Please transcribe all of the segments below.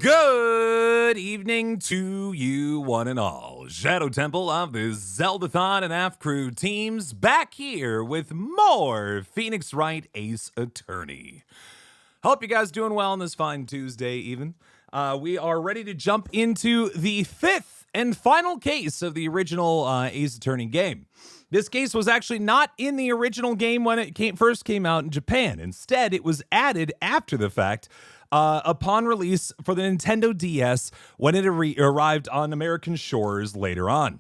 Good evening to you one and all. Shadow Temple of the Zeldathon and AF Crew teams back here with more Phoenix Wright Ace Attorney. Hope you guys doing well on this fine Tuesday even. We are ready to jump into the fifth and final case of the original Ace Attorney game. This case was actually not in the original game when it first came out in Japan. Instead, it was added after the fact upon release for the Nintendo DS when it arrived on American shores later on.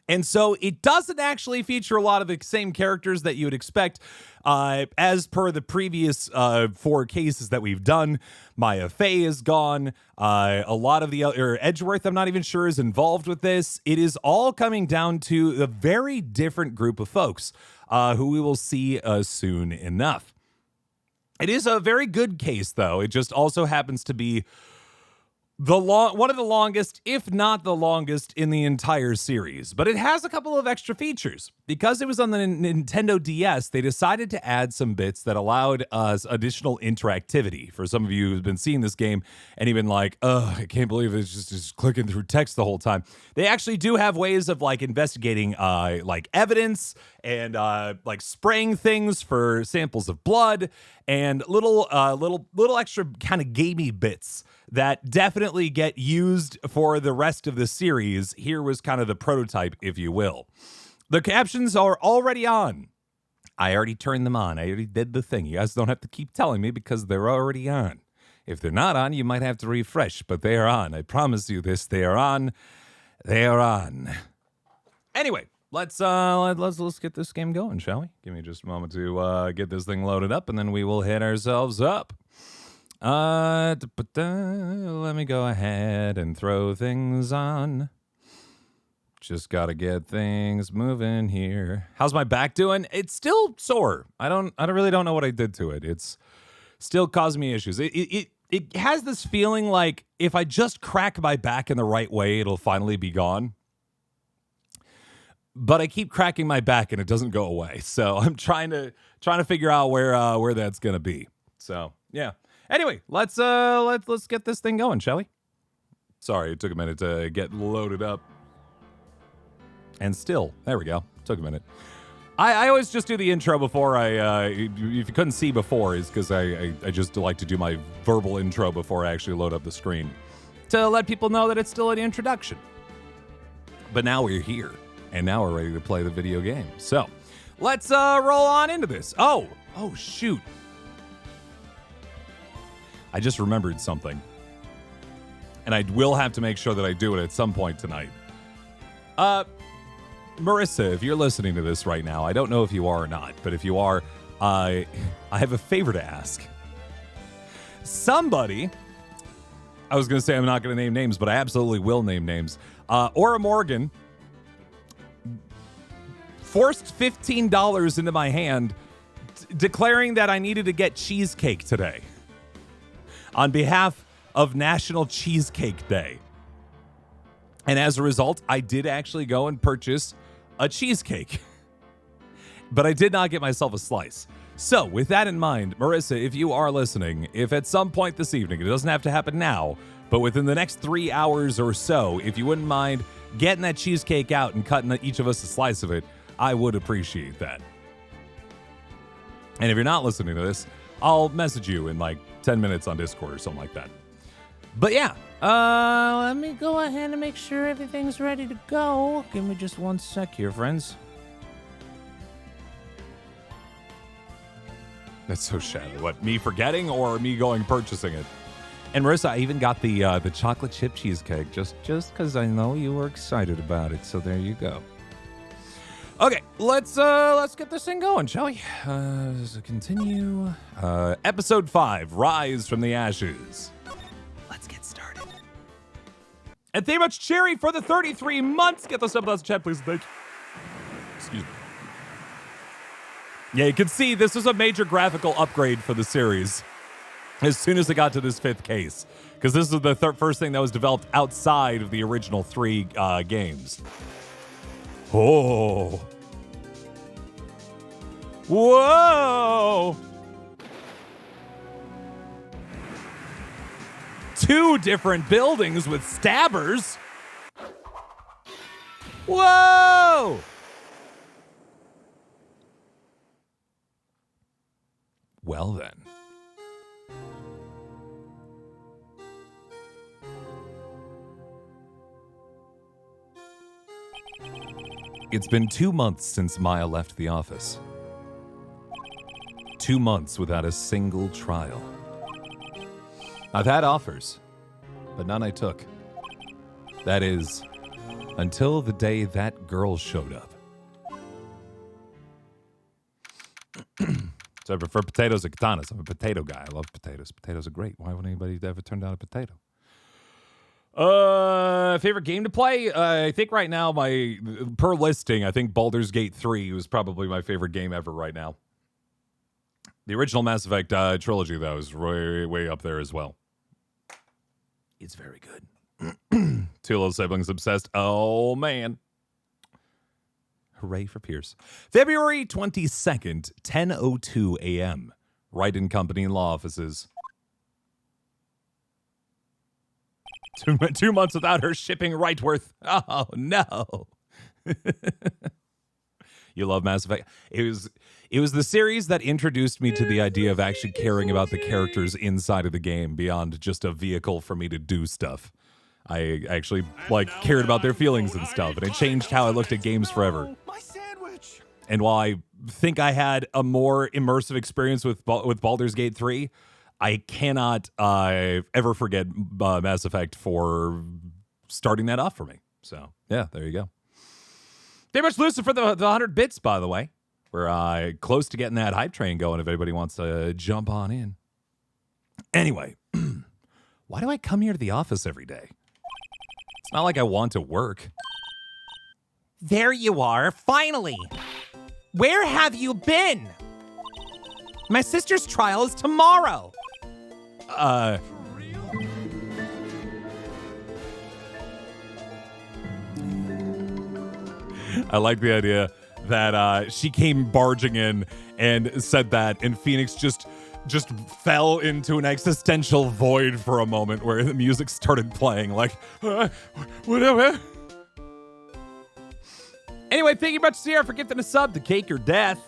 And so it doesn't actually feature a lot of the same characters that you would expect as per the previous four cases that we've done. Maya Fey is gone. A lot of the other Edgeworth, I'm not even sure, is involved with this. It is all coming down to a very different group of folks who we will see soon enough. It is a very good case, though. It just also happens to be one of the longest, if not the longest, in the entire series. But it has a couple of extra features. Because it was on the Nintendo DS, they decided to add some bits that allowed us additional interactivity. For some of you who've been seeing this game and even like, I can't believe it's just clicking through text the whole time. They actually do have ways of like investigating like evidence and like spraying things for samples of blood and little extra kind of gamey bits that definitely get used for the rest of the series. Here was kind of the prototype, if you will. The captions are already on. I already turned them on. I already did the thing. You guys don't have to keep telling me because they're already on. If they're not on, you might have to refresh, but they are on. I promise you this. They are on. They are on. Anyway, let's get this game going, shall we? Give me just a moment to get this thing loaded up, and then we will hit ourselves up. Let me go ahead and throw things on. Just gotta get things moving here. How's my back doing? It's still sore. I really don't know what I did to it. It's still causing me issues. It has this feeling like if I just crack my back in the right way, it'll finally be gone. But I keep cracking my back and it doesn't go away. So I'm trying to figure out where that's gonna be. So yeah. Anyway, let's get this thing going, shall we? Sorry, it took a minute to get loaded up. And still, there we go. Took a minute. I always just do the intro before if you couldn't see before, is because I just like to do my verbal intro before I actually load up the screen to let people know that it's still an introduction. But now we're here, and now we're ready to play the video game. So let's roll on into this. Oh, shoot. I just remembered something. And I will have to make sure that I do it at some point tonight. Marissa, if you're listening to this right now, I don't know if you are or not, but if you are, I have a favor to ask. Somebody, I was going to say I'm not going to name names, but I absolutely will name names. Ora Morgan forced $15 into my hand, declaring that I needed to get cheesecake today on behalf of National Cheesecake Day. And as a result, I did actually go and purchase a cheesecake. But I did not get myself a slice. So with that in mind, Marissa, if you are listening, if at some point this evening, it doesn't have to happen now, but within the next 3 hours or so, if you wouldn't mind getting that cheesecake out and cutting each of us a slice of it, I would appreciate that. And if you're not listening to this, I'll message you in like 10 minutes on Discord or something like that. But yeah, let me go ahead and make sure everything's ready to go. Give me just one sec here, friends. That's so shallow. What, me forgetting or me going purchasing it? And Marissa, I even got the chocolate chip cheesecake just because I know you were excited about it. So there you go. Okay, let's get this thing going, shall we? Continue. Episode 5, Rise from the Ashes. Let's get started. And thank you much, Cherry, for the 33 months. Get those up in the chat, please. Thank you. Excuse me. Yeah, you can see this was a major graphical upgrade for the series as soon as it got to this fifth case, because this is the first thing that was developed outside of the original 3 games. Oh. Whoa. 2 different buildings with stabbers. Whoa! Well then. It's been 2 months since Maya left the office. 2 months without a single trial. I've had offers, but none I took. That is, until the day that girl showed up. So I prefer potatoes or katanas. I'm a potato guy. I love potatoes. Potatoes are great. Why would anybody ever turn down a potato? Favorite game to play? I think right now, per listing, I think Baldur's Gate 3 was probably my favorite game ever right now. The original Mass Effect trilogy, though, is way up there as well. It's very good. 2 little siblings obsessed. Oh, man. Hooray for Pierce. February 22nd, 10:02 a.m. Wright & Company law offices. 2 months without her shipping Wrightworth. Oh, no. You love Mass Effect. It was the series that introduced me to the idea of actually caring about the characters inside of the game beyond just a vehicle for me to do stuff. I actually cared about their feelings and stuff, and it changed how I looked at games forever. My sandwich. And while I think I had a more immersive experience with Baldur's Gate 3, I cannot ever forget Mass Effect for starting that off for me. So, yeah, there you go. Very much Lucifer for the 100 bits, by the way. We're close to getting that hype train going if anybody wants to jump on in. Anyway, why do I come here to the office every day? It's not like I want to work. There you are, finally. Where have you been? My sister's trial is tomorrow. I like the idea that she came barging in and said that, and Phoenix just fell into an existential void for a moment where the music started playing, whatever. Anyway, thank you much, Sierra, for gifting a sub to Cake Your Death.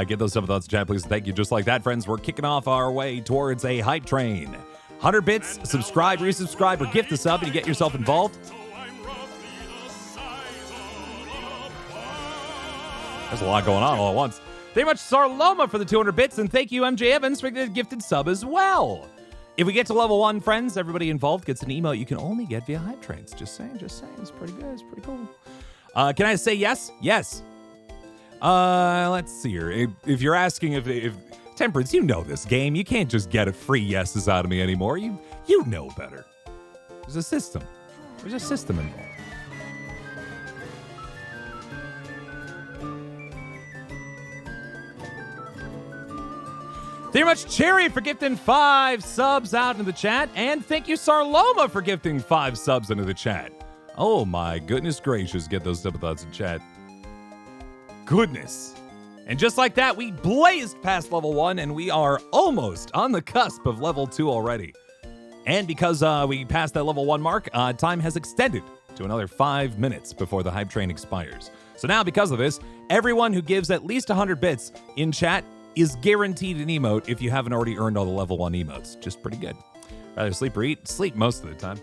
Get those sub thoughts in chat, please. Thank you. Just like that, friends, we're kicking off our way towards a hype train. 100 bits, subscribe, resubscribe, or gift a sub, and you get yourself involved. There's a lot going on all at once. Thank you much, Sarloma, for the 200 bits, and thank you, MJ Evans, for the gifted sub as well. If we get to level 1, friends, everybody involved gets an emote you can only get via hype trains. Just saying. It's pretty good. It's pretty cool. Can I say yes? Yes. Let's see here. If you're asking if Temperance, you know this game. You can't just get a free yeses out of me anymore. You know better. There's a system. There's a system involved. Thank you much, Cherry, for gifting 5 subs out in the chat. And thank you, Sarloma, for gifting 5 subs into the chat. Oh, my goodness gracious. Get those double thoughts in chat. Goodness. And just like that, we blazed past level 1, and we are almost on the cusp of level 2 already. And because we passed that level 1 mark, time has extended to another 5 minutes before the hype train expires. So now, because of this, everyone who gives at least 100 bits in chat is guaranteed an emote if you haven't already earned all the level 1 emotes. Just pretty good. Rather sleep or eat? Sleep most of the time.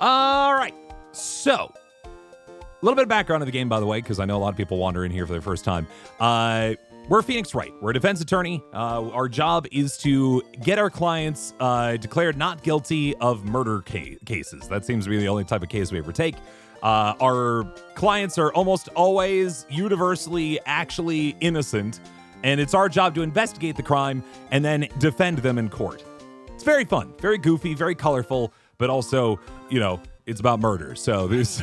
All right. So, a little bit of background of the game, by the way, because I know a lot of people wander in here for their first time. We're Phoenix Wright. We're a defense attorney. Our job is to get our clients declared not guilty of murder cases. That seems to be the only type of case we ever take. Our clients are almost always universally actually innocent, and it's our job to investigate the crime and then defend them in court. It's very fun, very goofy, very colorful, but also, it's about murder. So there's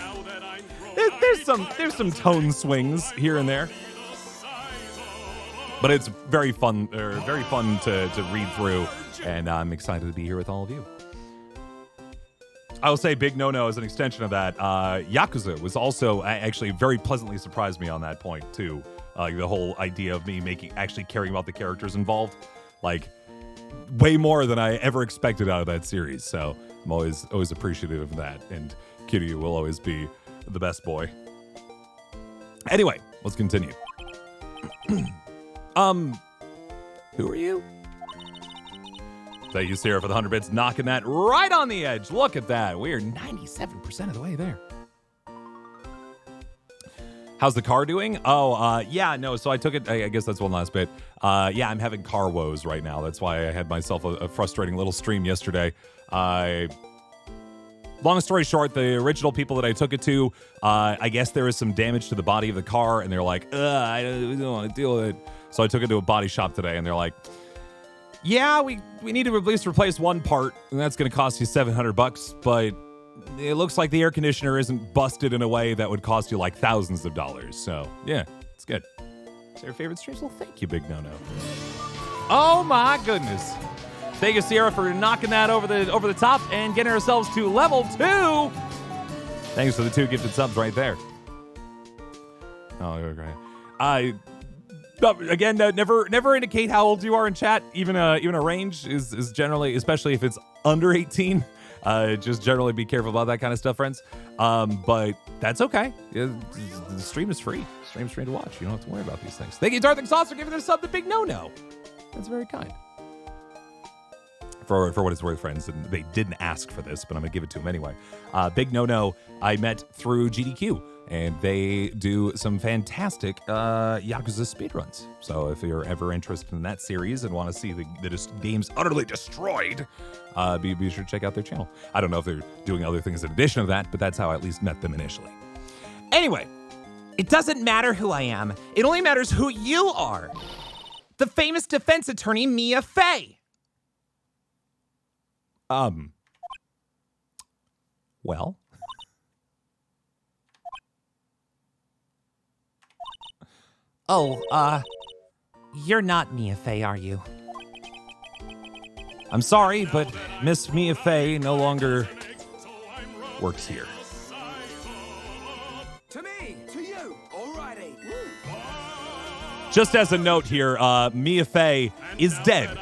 some tone swings here and there, but it's very fun to read through, and I'm excited to be here with all of you. I will say big no-no as an extension of that. Yakuza was also actually very pleasantly surprised me on that point too. The whole idea of me actually caring about the characters involved. way more than I ever expected out of that series. So I'm always appreciative of that. And Kitty will always be the best boy. Anyway, let's continue. Who are you? Thank you, Sarah, for the 100 bits, knocking that right on the edge. Look at that. We are 97% of the way there. How's the car doing? Oh, yeah, no, so I took it, I guess that's one last bit. Yeah, I'm having car woes right now. That's why I had myself a frustrating little stream yesterday. Long story short, the original people that I took it to, I guess there was some damage to the body of the car, and they're like, I don't want to deal with it. So I took it to a body shop today, and they're like, yeah, we need to at least replace one part, and that's going to cost you $700, but it looks like the air conditioner isn't busted in a way that would cost you like thousands of dollars. So, yeah, it's good. Is your favorite streams? Well, thank you, Big No-No. Oh, my goodness. Thank you, Sierra, for knocking that over the top and getting ourselves to level 2. Thanks for the 2 gifted subs right there. Oh, you're great. Again, never indicate how old you are in chat. Even a range is generally, especially if it's under 18. Just generally be careful about that kind of stuff, friends. But that's okay. The stream is free. The stream's free to watch. You don't have to worry about these things. Thank you, Darth and Sauce, for giving us sub to Big No-No. That's very kind. For what it's worth, friends, and they didn't ask for this, but I'm gonna give it to them anyway. Big No-No, I met through GDQ, and they do some fantastic Yakuza speedruns. So if you're ever interested in that series and want to see the games utterly destroyed, be sure to check out their channel. I don't know if they're doing other things in addition to that, but that's how I at least met them initially. Anyway, It doesn't matter who I am. It only matters who you are. The famous defense attorney, Mia Fey. Well. Oh, you're not Mia Fey, are you? I'm sorry, but Miss Mia Fey no longer works here. To me, to you, alrighty. Just as a note here, Mia Fey is dead.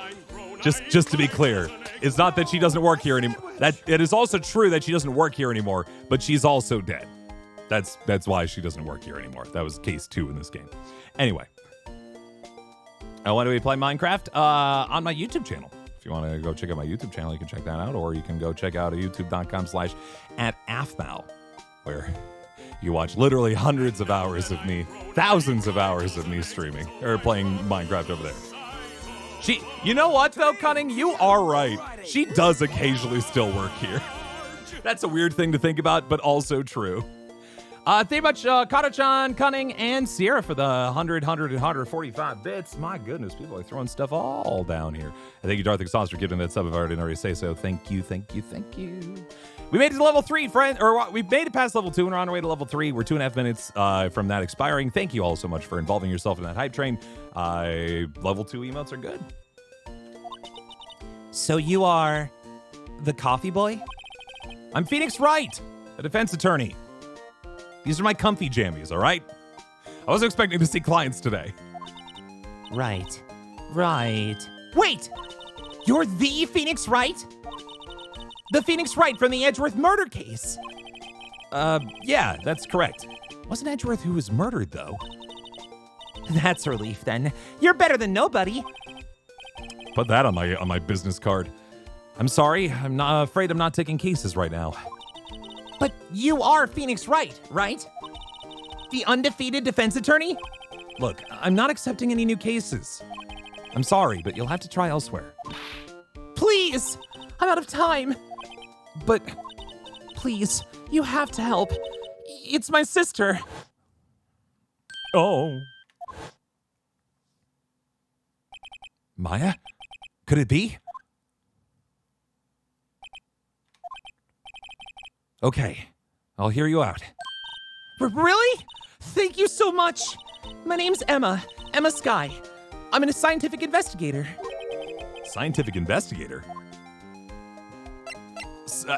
Just to be clear. It's not that she doesn't work here anymore. It is also true that she doesn't work here anymore, but she's also dead. That's why she doesn't work here anymore. That was case 2 in this game. Anyway. Why do we play Minecraft? On my YouTube channel. If you want to go check out my YouTube channel, you can check that out, or you can go check out youtube.com/@afmal, where you watch literally hundreds of hours of me, thousands of hours of me streaming or playing Minecraft over there. You know what though, Cunning? You are right. She does occasionally still work here. That's a weird thing to think about, but also true. Thank you much, Kato-chan, Cunning, and Sierra for the 145 bits. My goodness, people are throwing stuff all down here. And thank you, Darth Sauce, for giving that sub. If I already say so. Thank you. We made it to level 3, friend. Or we made it past level 2, and we're on our way to level 3. We're 2.5 minutes from that expiring. Thank you all so much for involving yourself in that hype train. Level 2 emotes are good. So you are the coffee boy? I'm Phoenix Wright, a defense attorney. These are my comfy jammies, all right? I wasn't expecting to see clients today. Right. Wait! You're the Phoenix Wright? The Phoenix Wright from the Edgeworth murder case. Yeah, that's correct. Wasn't Edgeworth who was murdered, though? That's a relief, then. You're better than nobody. Put that on my business card. I'm sorry, I'm not afraid I'm not taking cases right now. But you are Phoenix Wright, right? The undefeated defense attorney? Look, I'm not accepting any new cases. I'm sorry, but you'll have to try elsewhere. Please! I'm out of time. But please, you have to help. It's my sister. Oh. Maya? Could it be? Okay, I'll hear you out. Really? Thank you so much. My name's Emma Sky. I'm a scientific investigator. Scientific investigator?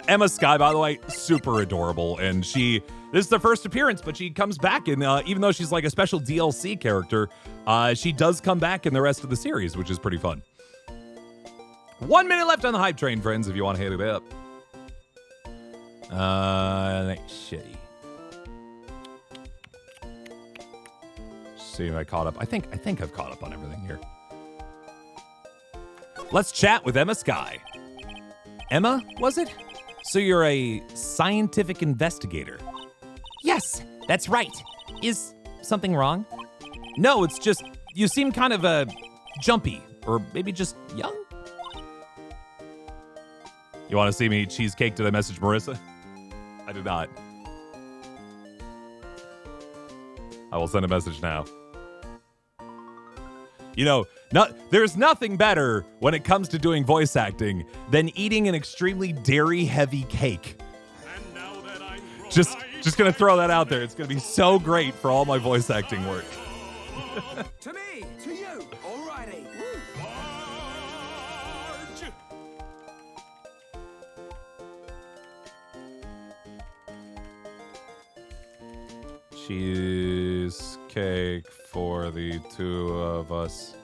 Emma Sky, by the way, super adorable, and this is their first appearance, but she comes back, and even though she's like a special DLC character, she does come back in the rest of the series, which is pretty fun. 1 minute left on the hype train, friends, if you want to hit it up. Shitty. See if I caught up. I think I've caught up on everything here. Let's chat with Emma Sky. Emma, was it? So you're a scientific investigator. Yes, that's right. Is something wrong? No, it's just you seem kind of jumpy, or maybe just young. You want to see me eat cheesecake? Did I message Marissa? I did not. I will send a message now. You know, there's nothing better when it comes to doing voice acting than eating an extremely dairy-heavy cake. And now that I'm Just gonna throw that out there. It's gonna be so great for all my voice acting work. to me, to you. Alrighty. Marge! Cheesecake for the two of us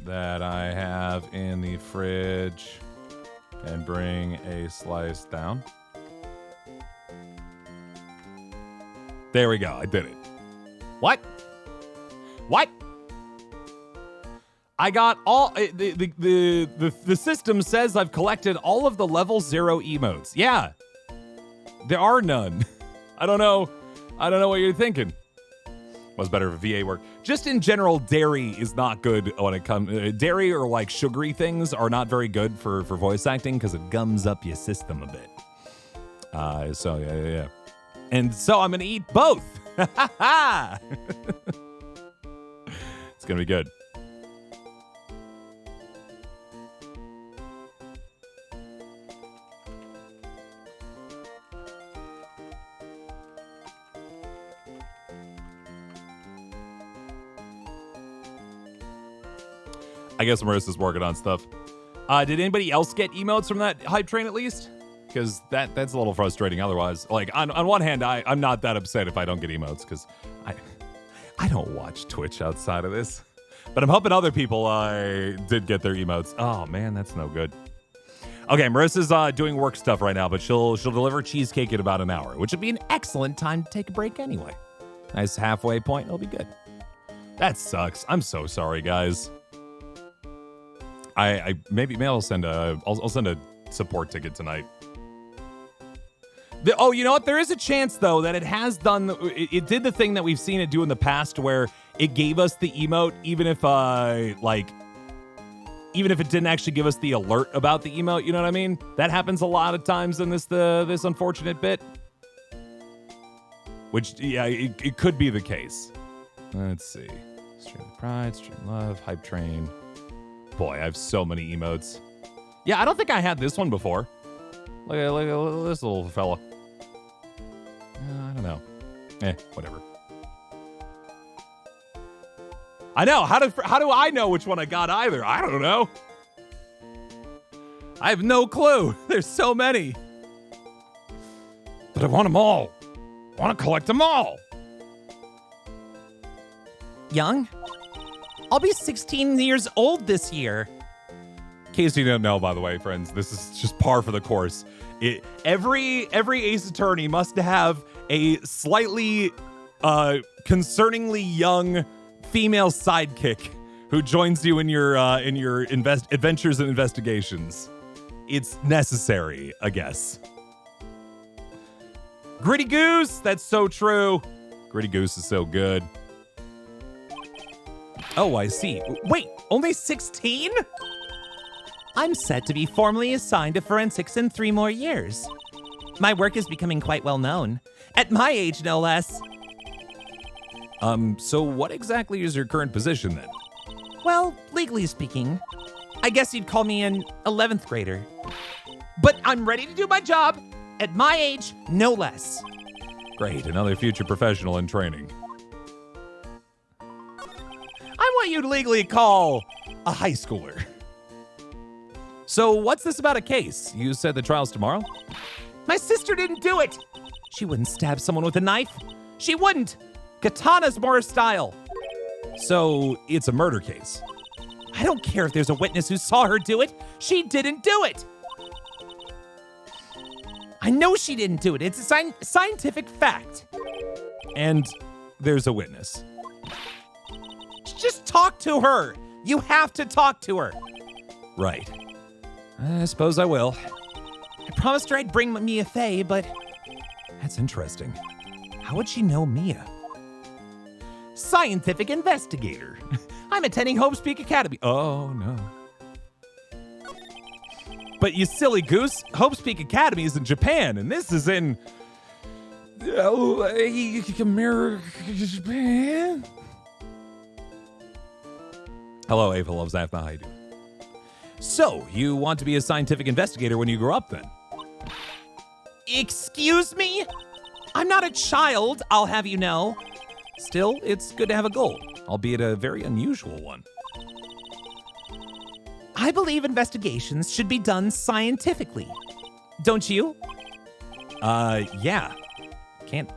that I have in the fridge, and bring a slice down. There we go. I did it. What? I got all the system says I've collected all of the level 0 emotes. Yeah. There are none. I don't know what you're thinking. Was better for VA work. Just in general, dairy is not good when it comes. Dairy or like sugary things are not very good for voice acting because it gums up your system a bit. So yeah. And so I'm gonna eat both. It's gonna be good. I guess Marissa's working on stuff. Did anybody else get emotes from that hype train at least? Because that's a little frustrating otherwise. Like, on one hand, I'm not that upset if I don't get emotes, because I don't watch Twitch outside of this. But I'm hoping other people did get their emotes. Oh, man, that's no good. Okay, Marissa's doing work stuff right now, but she'll deliver cheesecake in about an hour, which would be an excellent time to take a break anyway. Nice halfway point, it'll be good. That sucks. I'm so sorry, guys. Maybe I'll send a support ticket tonight. You know what? There is a chance though that it has done. It did the thing that we've seen it do in the past, where it gave us the emote, even if it didn't actually give us the alert about the emote. You know what I mean? That happens a lot of times in this unfortunate bit. Which it could be the case. Let's see. Stream Pride, Stream Love, Hype Train. Boy, I have so many emotes. Yeah, I don't think I had this one before. Look at this little fella. I don't know. Whatever. I know. How do I know which one I got either? I don't know. I have no clue. There's so many. But I want them all. I want to collect them all. Young? I'll be 16 years old this year. In case you don't know, by the way, friends, this is just par for the course. Every Ace Attorney must have a slightly concerningly young female sidekick who joins you in your adventures and investigations. It's necessary, I guess. Gritty Goose, that's so true. Gritty Goose is so good. Oh, I see. Wait, only 16? I'm set to be formally assigned to forensics in 3 more years. My work is becoming quite well known. At my age, no less. So what exactly is your current position then? Well, legally speaking, I guess you'd call me an 11th grader. But I'm ready to do my job. At my age, no less. Great, another future professional in training. I want you to legally call a high schooler. So what's this about a case? You said the trial's tomorrow? My sister didn't do it. She wouldn't stab someone with a knife. She wouldn't. Katana's more her style. So it's a murder case. I don't care if there's a witness who saw her do it. She didn't do it. I know she didn't do it. It's a scientific fact. And there's a witness. Just talk to her. You have to talk to her. Right. I suppose I will. I promised her I'd bring Mia Fey, but That's interesting. how would she know Mia? Scientific investigator. I'm attending Hope Peak Academy. Oh, no. But you silly goose, Hope Peak Academy is in Japan, and this is in America, Japan. Hello, Ava Loves Afna. How you doing? So, you want to be a scientific investigator when you grow up, then? Excuse me? I'm not a child, I'll have you know. Still, it's good to have a goal, albeit a very unusual one. I believe investigations should be done scientifically. Don't you? Yeah.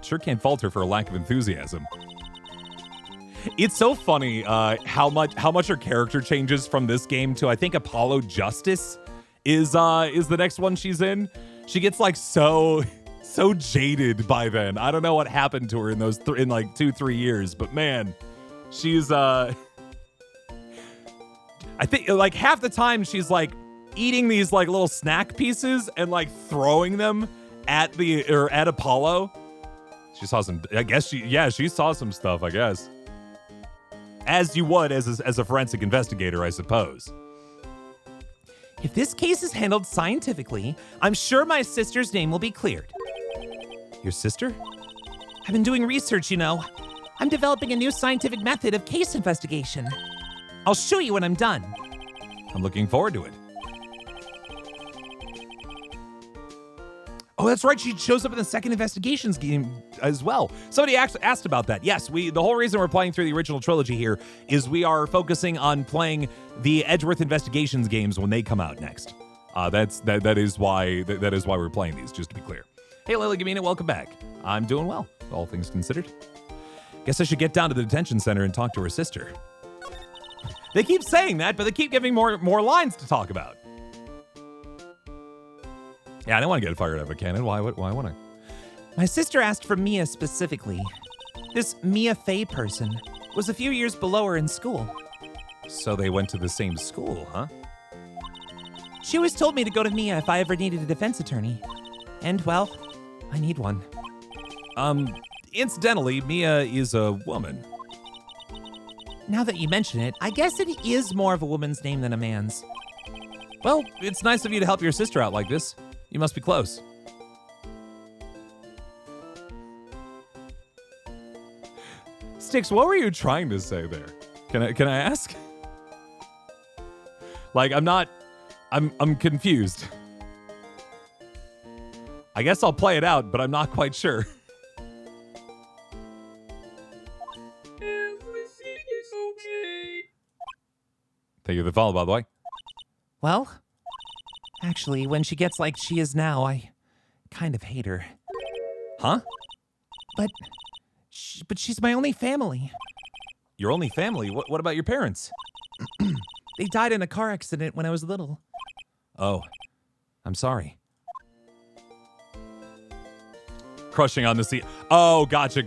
Sure can't fault her for a lack of enthusiasm. It's so funny how much her character changes from this game to, I think, Apollo Justice is the next one she's in. She gets like so jaded by then. I don't know what happened to her in those in like 2-3 years, but man, she's I think like half the time she's like eating these like little snack pieces and like throwing them at Apollo. She saw some, I guess she saw some stuff, I guess. As you would as a forensic investigator, I suppose. If this case is handled scientifically, I'm sure my sister's name will be cleared. Your sister? I've been doing research, you know. I'm developing a new scientific method of case investigation. I'll show you when I'm done. I'm looking forward to it. Oh, that's right. She shows up in the second investigations game as well. Somebody actually asked about that. Yes, the whole reason we're playing through the original trilogy here is we are focusing on playing the Edgeworth investigations games when they come out next. That is why we're playing these, just to be clear. Hey, Lily Gamina, welcome back. I'm doing well, all things considered. Guess I should get down to the detention center and talk to her sister. They keep saying that, but they keep giving more lines to talk about. Yeah, I don't want to get fired out of a cannon. Why would I? My sister asked for Mia specifically. This Mia Fey person was a few years below her in school. So they went to the same school, huh? She always told me to go to Mia if I ever needed a defense attorney. And, well, I need one. Incidentally, Mia is a woman. Now that you mention it, I guess it is more of a woman's name than a man's. Well, it's nice of you to help your sister out like this. You must be close. Styx, what were you trying to say there? Can I ask? Like, I'm confused. I guess I'll play it out, but I'm not quite sure. Everything is okay. Thank you for the follow, by the way. Well, actually, when she gets like she is now, I kind of hate her. Huh? But she's my only family. Your only family? What about your parents? They died in a car accident when I was little. Oh, I'm sorry. Crushing on the seat. Oh, gotcha.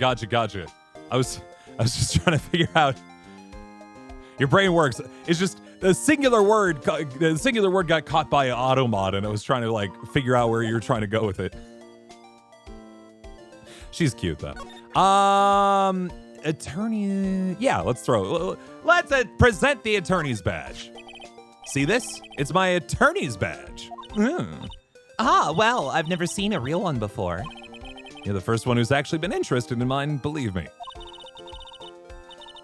I was just trying to figure out. Your brain works. It's just the singular word got caught by an automod, and I was trying to like figure out where you're trying to go with it. She's cute though. Attorney. Yeah, let's present the attorney's badge. See this? It's my attorney's badge. Ah, well, I've never seen a real one before. You're the first one who's actually been interested in mine, believe me.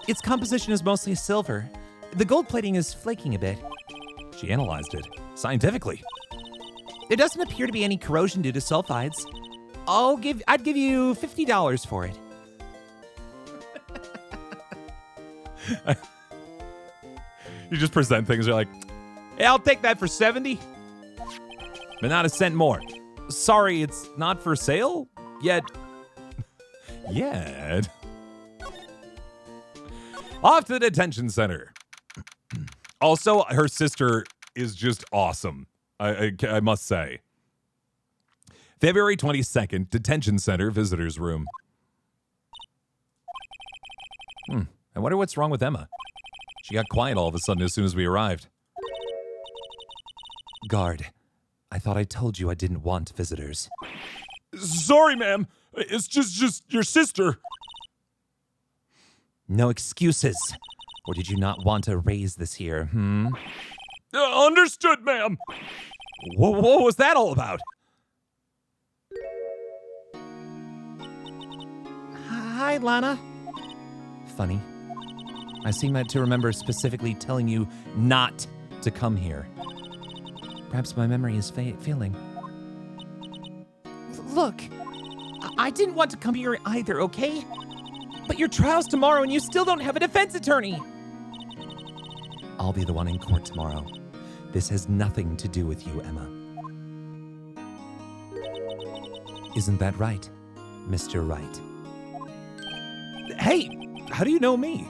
Its composition is mostly silver. The gold plating is flaking a bit. She analyzed it scientifically. There doesn't appear to be any corrosion due to sulfides. I'd give you $50 for it. You just present things, you're like, hey, I'll take that for 70, but not a cent more. Sorry, it's not for sale yet. Off to the detention center. Also, her sister is just awesome. I must say. February 22nd, Detention Center Visitors Room. I wonder what's wrong with Emma. She got quiet all of a sudden as soon as we arrived. Guard, I thought I told you I didn't want visitors. Sorry, ma'am. It's just your sister. No excuses. Or did you not want to raise this here, Understood, ma'am. What was that all about? Hi, Lana. Funny. I seem to remember specifically telling you not to come here. Perhaps my memory is failing. Look, I didn't want to come here either, okay? But your trial's tomorrow and you still don't have a defense attorney. I'll be the one in court tomorrow. This has nothing to do with you, Emma. Isn't that right, Mr. Wright? Hey, how do you know me?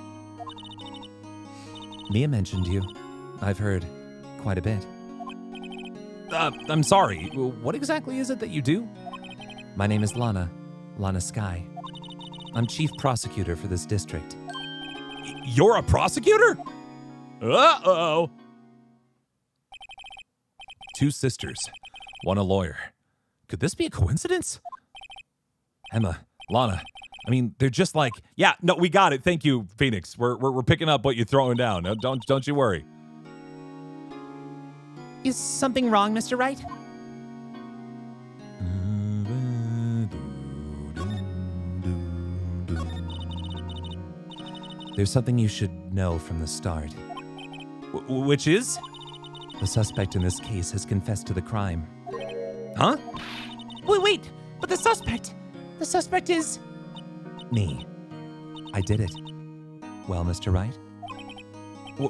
Mia mentioned you. I've heard quite a bit. I'm sorry. What exactly is it that you do? My name is Lana Sky. I'm chief prosecutor for this district. You're a prosecutor? Uh-oh. Two sisters, one a lawyer. Could this be a coincidence? Emma, Lana, I mean, they're just like, yeah, no, we got it. Thank you, Phoenix. We're picking up what you're throwing down. Don't you worry. Is something wrong, Mr. Wright? There's something you should know from the start. Which is? The suspect in this case has confessed to the crime. Huh? Wait, but the suspect is... me. I did it. Well, Mr. Wright?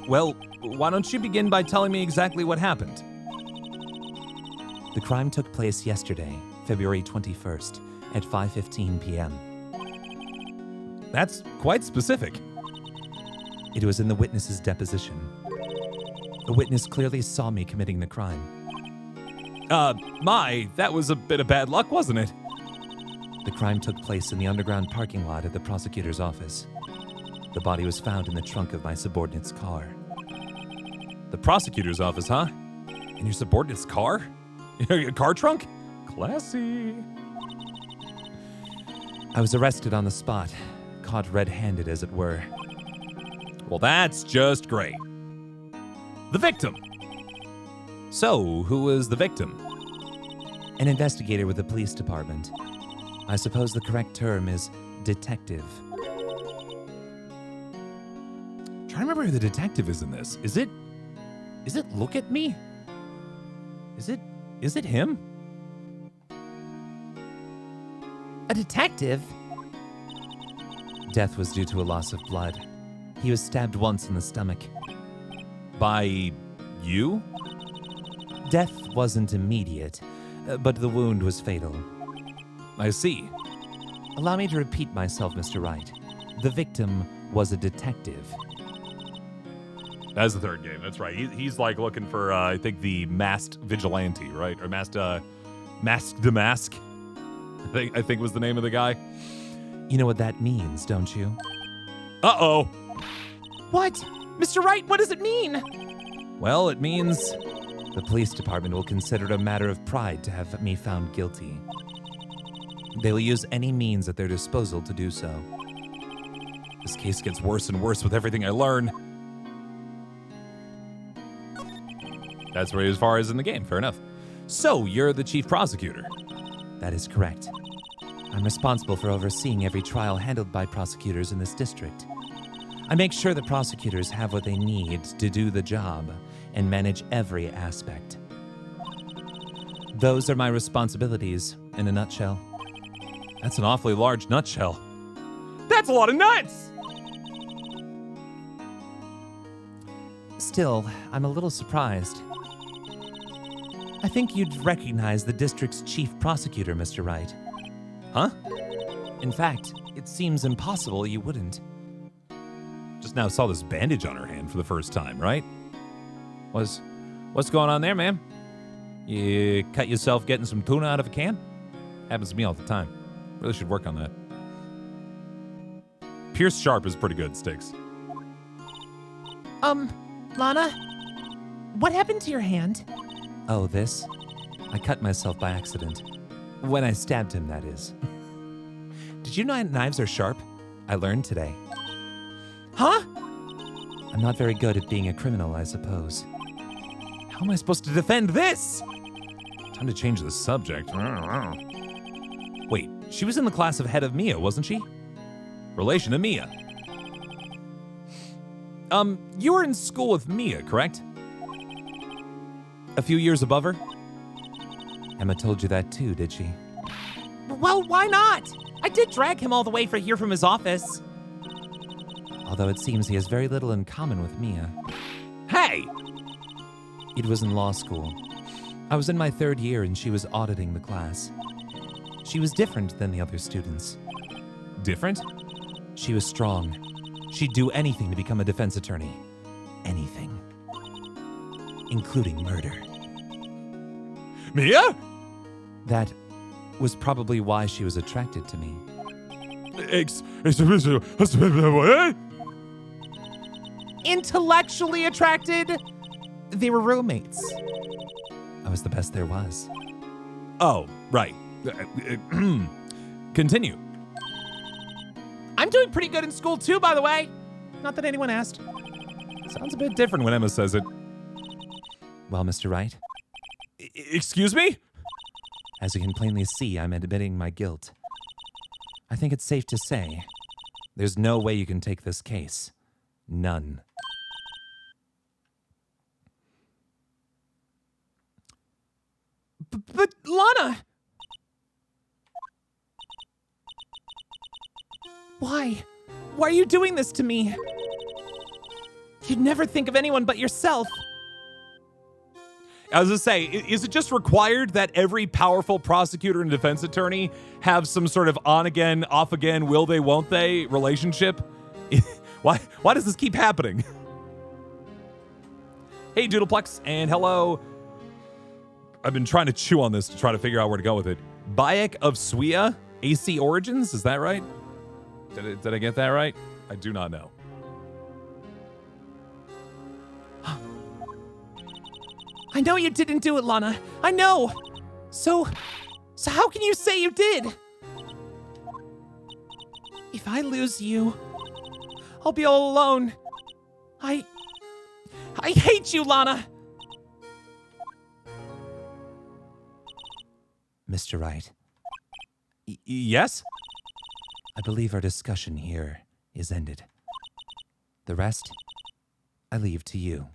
Well, why don't you begin by telling me exactly what happened? The crime took place yesterday, February 21st, at 5:15 p.m. That's quite specific. It was in the witness's deposition. The witness clearly saw me committing the crime. That was a bit of bad luck, wasn't it? The crime took place in the underground parking lot at the prosecutor's office. The body was found in the trunk of my subordinate's car. The prosecutor's office, huh? In your subordinate's car? Your car trunk? Classy. I was arrested on the spot, caught red-handed as it were. Well, that's just great. The victim. So, who was the victim? An investigator with the police department. I suppose the correct term is detective. Trying to remember who the detective is in this. Is it Look at Me? Is it him? A detective? Death was due to a loss of blood. He was stabbed once in the stomach. By you? Death wasn't immediate, but the wound was fatal. I see. Allow me to repeat myself, Mr. Wright. The victim was a detective. That's the third game. That's right. He's like looking for, I think, the masked vigilante, right? Or Masked the Mask. I think was the name of the guy. You know what that means, don't you? Uh-oh. What? Mr. Wright, what does it mean? Well, it means... The police department will consider it a matter of pride to have me found guilty. They will use any means at their disposal to do so. This case gets worse and worse with everything I learn. That's right as far as in the game. Fair enough. So, you're the chief prosecutor. That is correct. I'm responsible for overseeing every trial handled by prosecutors in this district. I make sure that prosecutors have what they need to do the job and manage every aspect. Those are my responsibilities in a nutshell. That's an awfully large nutshell. That's a lot of nuts! Still, I'm a little surprised. I think you'd recognize the district's chief prosecutor, Mr. Wright. Huh? In fact, it seems impossible you wouldn't. Just now saw this bandage on her hand for the first time, right? What's going on there, man? You cut yourself getting some tuna out of a can? Happens to me all the time. Really should work on that. Pierce Sharp is pretty good, Sticks. Lana, what happened to your hand? Oh, this? I cut myself by accident. When I stabbed him, that is. Did you know knives are sharp? I learned today. Huh? I'm not very good at being a criminal, I suppose. How am I supposed to defend this? Time to change the subject. Wait, she was in the class of head of Mia, wasn't she? Relation to Mia. You were in school with Mia, correct? A few years above her? Emma told you that too, did she? Well, why not? I did drag him all the way here from his office. Although it seems he has very little in common with Mia. Hey! It was in law school. I was in my 3rd year and she was auditing the class. She was different than the other students. Different? She was strong. She'd do anything to become a defense attorney. Anything. Including murder. Mia? That was probably why she was attracted to me. Intellectually attracted? They were roommates. I was the best there was. Oh, right. Continue. I'm doing pretty good in school too, by the way. Not that anyone asked. Sounds a bit different when Emma says it. Well, Mr. Wright, Excuse me? as you can plainly see, I'm admitting my guilt. I think it's safe to say there's no way you can take this case. None. But Lana! Why? Why are you doing this to me? You'd never think of anyone but yourself. I was gonna say, is it just required that every powerful prosecutor and defense attorney have some sort of on again, off again, will they, won't they relationship? Why does this keep happening? Hey, Doodleplex, and hello. I've been trying to chew on this to try to figure out where to go with it. Bayek of Swea, AC Origins, is that right? Did I get that right? I do not know. I know you didn't do it, Lana. I know. So how can you say you did? If I lose you, I'll be all alone. I hate you, Lana. Mr. Wright, Yes? I believe our discussion here is ended. The rest, I leave to you.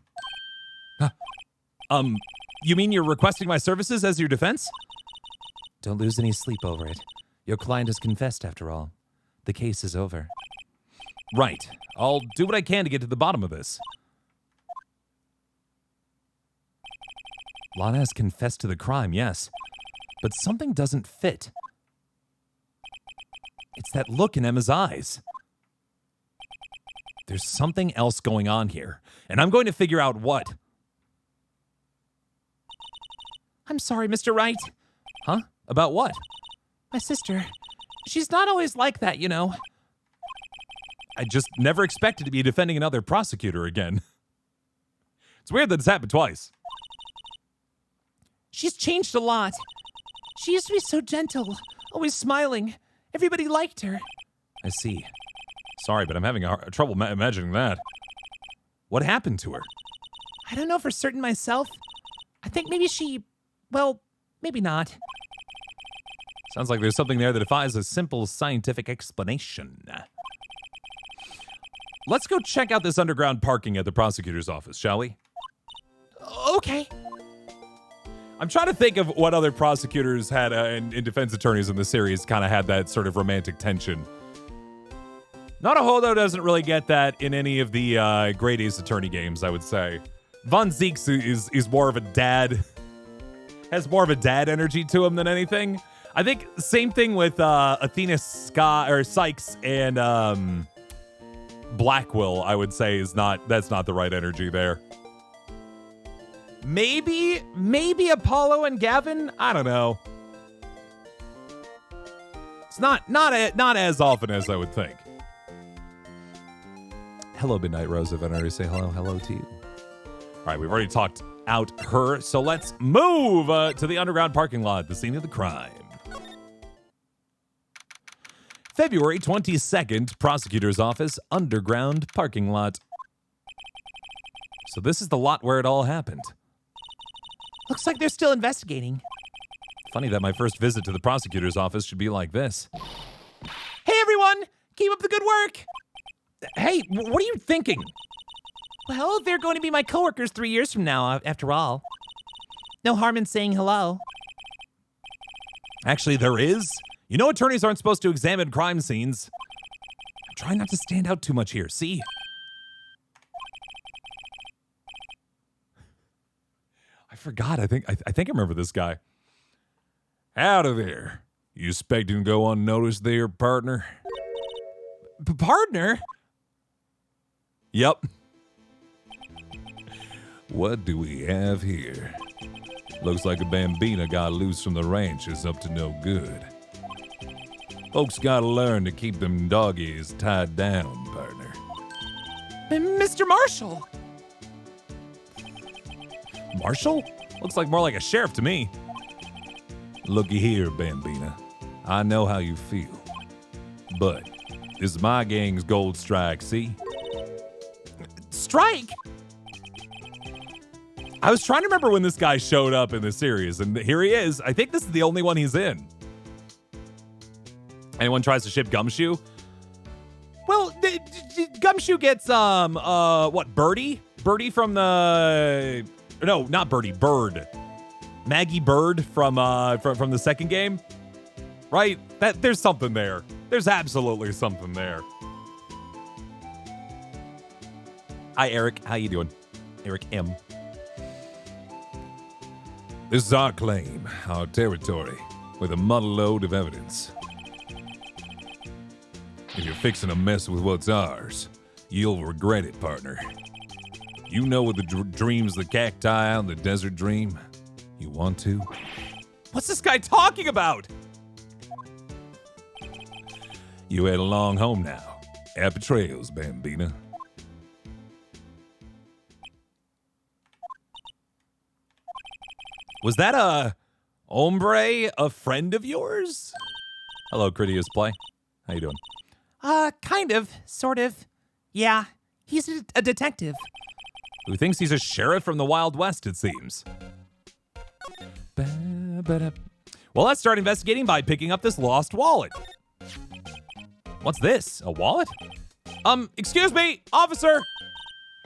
You mean you're requesting my services as your defense? Don't lose any sleep over it. Your client has confessed, after all. The case is over. Right. I'll do what I can to get to the bottom of this. Lana has confessed to the crime, yes. But something doesn't fit. It's that look in Emma's eyes. There's something else going on here, and I'm going to figure out what. I'm sorry, Mr. Wright. Huh? About what? My sister. She's not always like that, you know. I just never expected to be defending another prosecutor again. It's weird that it's happened twice. She's changed a lot. She used to be so gentle, always smiling. Everybody liked her. I see. Sorry, but I'm having trouble imagining that. What happened to her? I don't know for certain myself. I think maybe well, maybe not. Sounds like there's something there that defies a simple scientific explanation. Let's go check out this underground parking at the prosecutor's office, shall we? Okay. I'm trying to think of what other prosecutors had and defense attorneys in the series kind of had that sort of romantic tension. Naruhodo doesn't really get that in any of the Great Ace Attorney games, I would say. Von Zeeks is more of a dad, has more of a dad energy to him than anything. I think same thing with Athena Sykes and Blackwell, I would say that's not the right energy there. Maybe Apollo and Gavin? I don't know. It's not as often as I would think. Hello, Midnight Rose. If I already say hello to you. All right, we've already talked out her, so let's move to the underground parking lot, the scene of the crime. February 22nd, prosecutor's office, underground parking lot. So this is the lot where it all happened. Looks like they're still investigating. Funny that my first visit to the prosecutor's office should be like this. Hey, everyone! Keep up the good work! Hey, what are you thinking? Well, they're going to be my coworkers 3 years from now, after all. No harm in saying hello. Actually, there is. You know attorneys aren't supposed to examine crime scenes. Try not to stand out too much here, see? I forgot. I think I remember this guy. Out of there. You expecting to go unnoticed there, partner? Partner? Yep. What do we have here? Looks like a bambina got loose from the ranch is up to no good. Folks gotta learn to keep them doggies tied down, partner. Mr. Marshall! Marshall? Looks like more like a sheriff to me. Looky here, Bambina. I know how you feel. But this is my gang's gold strike, see? Strike? I was trying to remember when this guy showed up in the series, and here he is. I think this is the only one he's in. Anyone tries to ship Gumshoe? Well, Gumshoe gets, what, Birdie? Birdie from the... No, not Birdie, Bird. Maggie Bird from the second game? Right? There's something there. There's absolutely something there. Hi, Eric. How you doing? Eric M. This is our claim, our territory, with a muddle load of evidence. If you're fixing to mess with what's ours, you'll regret it, partner. You know what the dreams the cacti out in the desert dream? You want to? What's this guy talking about? You head along home now. Happy trails, Bambina. Was that a hombre, a friend of yours? Hello, Critias Play. How you doing? Kind of, sort of. Yeah, he's a detective. Who thinks he's a sheriff from the Wild West, it seems. Well, let's start investigating by picking up this lost wallet. What's this? A wallet? Excuse me, officer!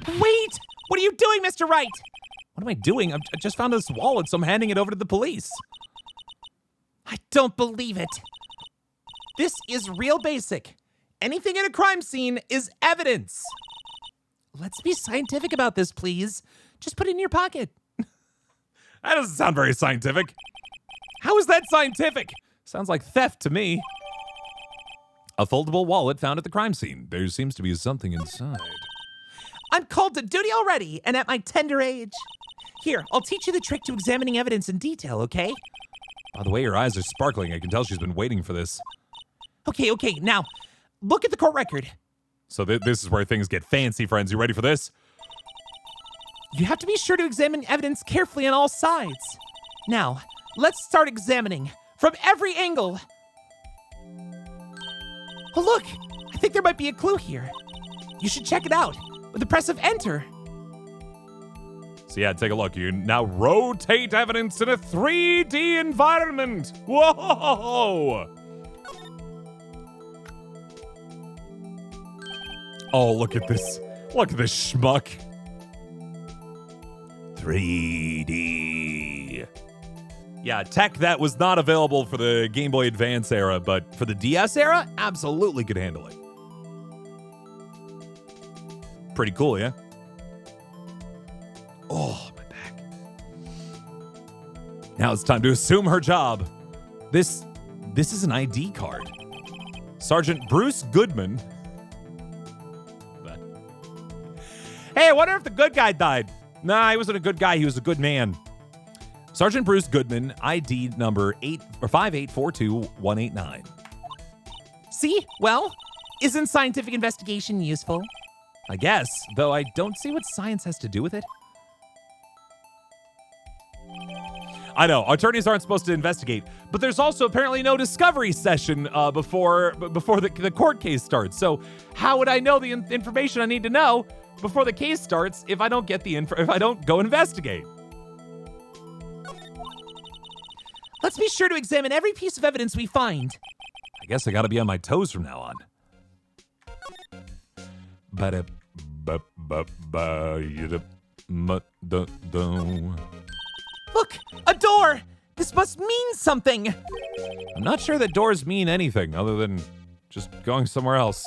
Wait! What are you doing, Mr. Wright? What am I doing? I just found this wallet, so I'm handing it over to the police. I don't believe it. This is real basic. Anything in a crime scene is evidence. Let's be scientific about this, please. Just put it in your pocket. That doesn't sound very scientific. How is that scientific? Sounds like theft to me. A foldable wallet found at the crime scene. There seems to be something inside. I'm called to duty already, and at my tender age. Here, I'll teach you the trick to examining evidence in detail, okay? By the way, your eyes are sparkling. I can tell she's been waiting for this. Okay, now, look at the court record. So this is where things get fancy, friends. You ready for this? You have to be sure to examine evidence carefully on all sides. Now, let's start examining from every angle. Oh, look! I think there might be a clue here. You should check it out with the press of enter. So yeah, take a look. You now rotate evidence in a 3D environment. Whoa! Oh, look at this. Look at this schmuck. 3D. Yeah, tech that was not available for the Game Boy Advance era, but for the DS era, absolutely could handle it. Pretty cool, yeah? Oh, my back. Now it's time to assume her job. This is an ID card. Sergeant Bruce Goodman. Hey, I wonder if the good guy died. Nah, he wasn't a good guy. He was a good man. Sergeant Bruce Goodman, ID number 5842189. See? Well, isn't scientific investigation useful? I guess, though I don't see what science has to do with it. I know, attorneys aren't supposed to investigate, but there's also apparently no discovery session before the court case starts. So how would I know the information I need to know before the case starts if I don't get if I don't go investigate? Let's be sure to examine every piece of evidence we find. I guess I gotta be on my toes from now on. Look, a door! This must mean something! I'm not sure that doors mean anything other than just going somewhere else.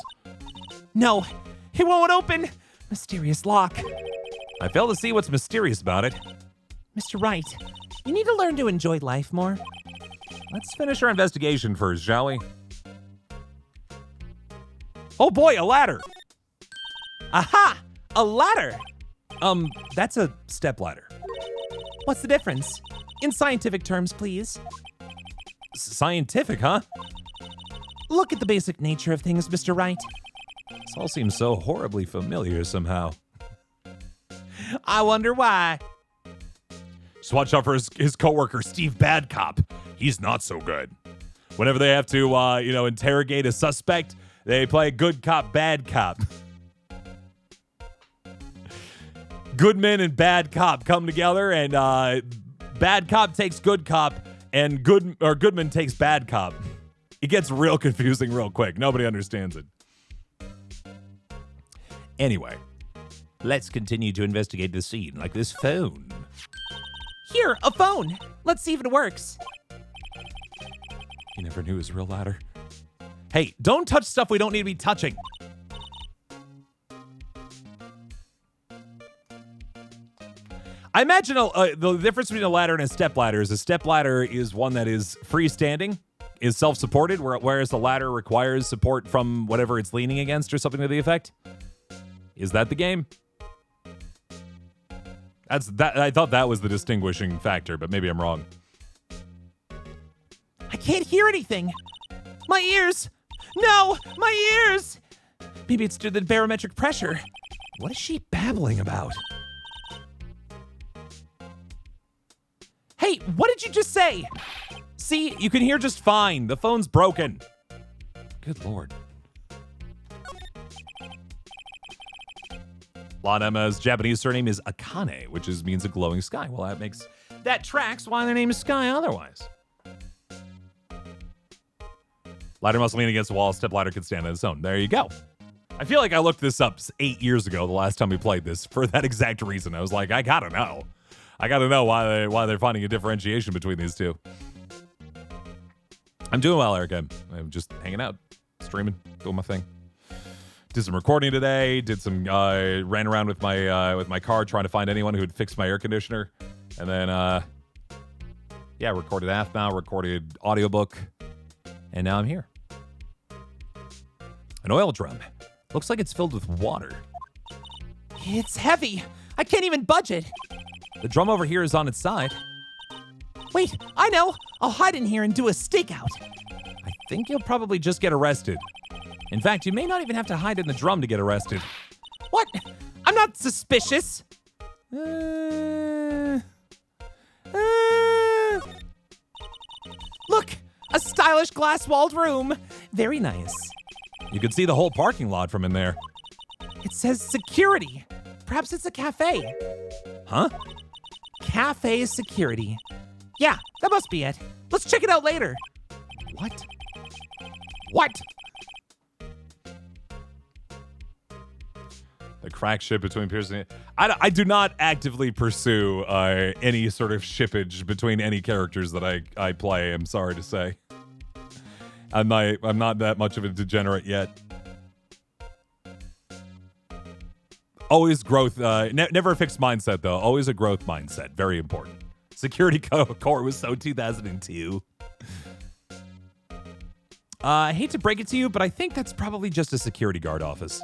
No, it won't open! Mysterious lock. I fail to see what's mysterious about it. Mr. Wright, you need to learn to enjoy life more. Let's finish our investigation first, shall we? Oh boy, a ladder! Aha! A ladder! That's a stepladder. What's the difference? In scientific terms, please. Scientific, huh? Look at the basic nature of things, Mr. Wright. This all seems so horribly familiar somehow. I wonder why. Just watch out for his coworker, Steve Badcop. He's not so good. Whenever they have to, interrogate a suspect, they play good cop, bad cop. Goodman and bad cop come together, and bad cop takes good cop, and Goodman takes bad cop. It gets real confusing real quick. Nobody understands it. Anyway, let's continue to investigate the scene, like this phone. Here, a phone. Let's see if it works. You never knew it was a real ladder. Hey, don't touch stuff we don't need to be touching. I imagine the difference between a ladder and a stepladder is a stepladder is one that is freestanding, is self-supported, whereas the ladder requires support from whatever it's leaning against or something to the effect. Is that the game? I thought that was the distinguishing factor, but maybe I'm wrong. I can't hear anything. My ears! No, my ears! Maybe it's due to the barometric pressure. What is she babbling about? Hey, what did you just say? See, you can hear just fine. The phone's broken. Good lord. Lon Emma's Japanese surname is Akane, which means a glowing sky. Well, that tracks why their name is Sky otherwise. Ladder must lean against the wall. Step ladder could stand on its own. There you go. I feel like I looked this up 8 years ago, the last time we played this, for that exact reason. I was like, I gotta know. I gotta know why they're finding a differentiation between these two. I'm doing well, Eric. I'm just hanging out, streaming, doing my thing. Did some recording today. Did some ran around with my car trying to find anyone who would fix my air conditioner, and then recorded Athbound, recorded audiobook, and now I'm here. An oil drum. Looks like it's filled with water. It's heavy. I can't even budge it. The drum over here is on its side. Wait, I know. I'll hide in here and do a stakeout. I think you'll probably just get arrested. In fact, you may not even have to hide in the drum to get arrested. What? I'm not suspicious. Look, a stylish glass-walled room. Very nice. You can see the whole parking lot from in there. It says security. Perhaps it's a cafe. Huh? Cafe security. Yeah, that must be it. Let's check it out later. What? What? The crack ship between Pearson. I do not actively pursue any sort of shippage between any characters that I play. I'm sorry to say. I'm not that much of a degenerate yet. Always growth. Never a fixed mindset though. Always a growth mindset. Very important. Security core was so 2002. I hate to break it to you, but I think that's probably just a security guard office.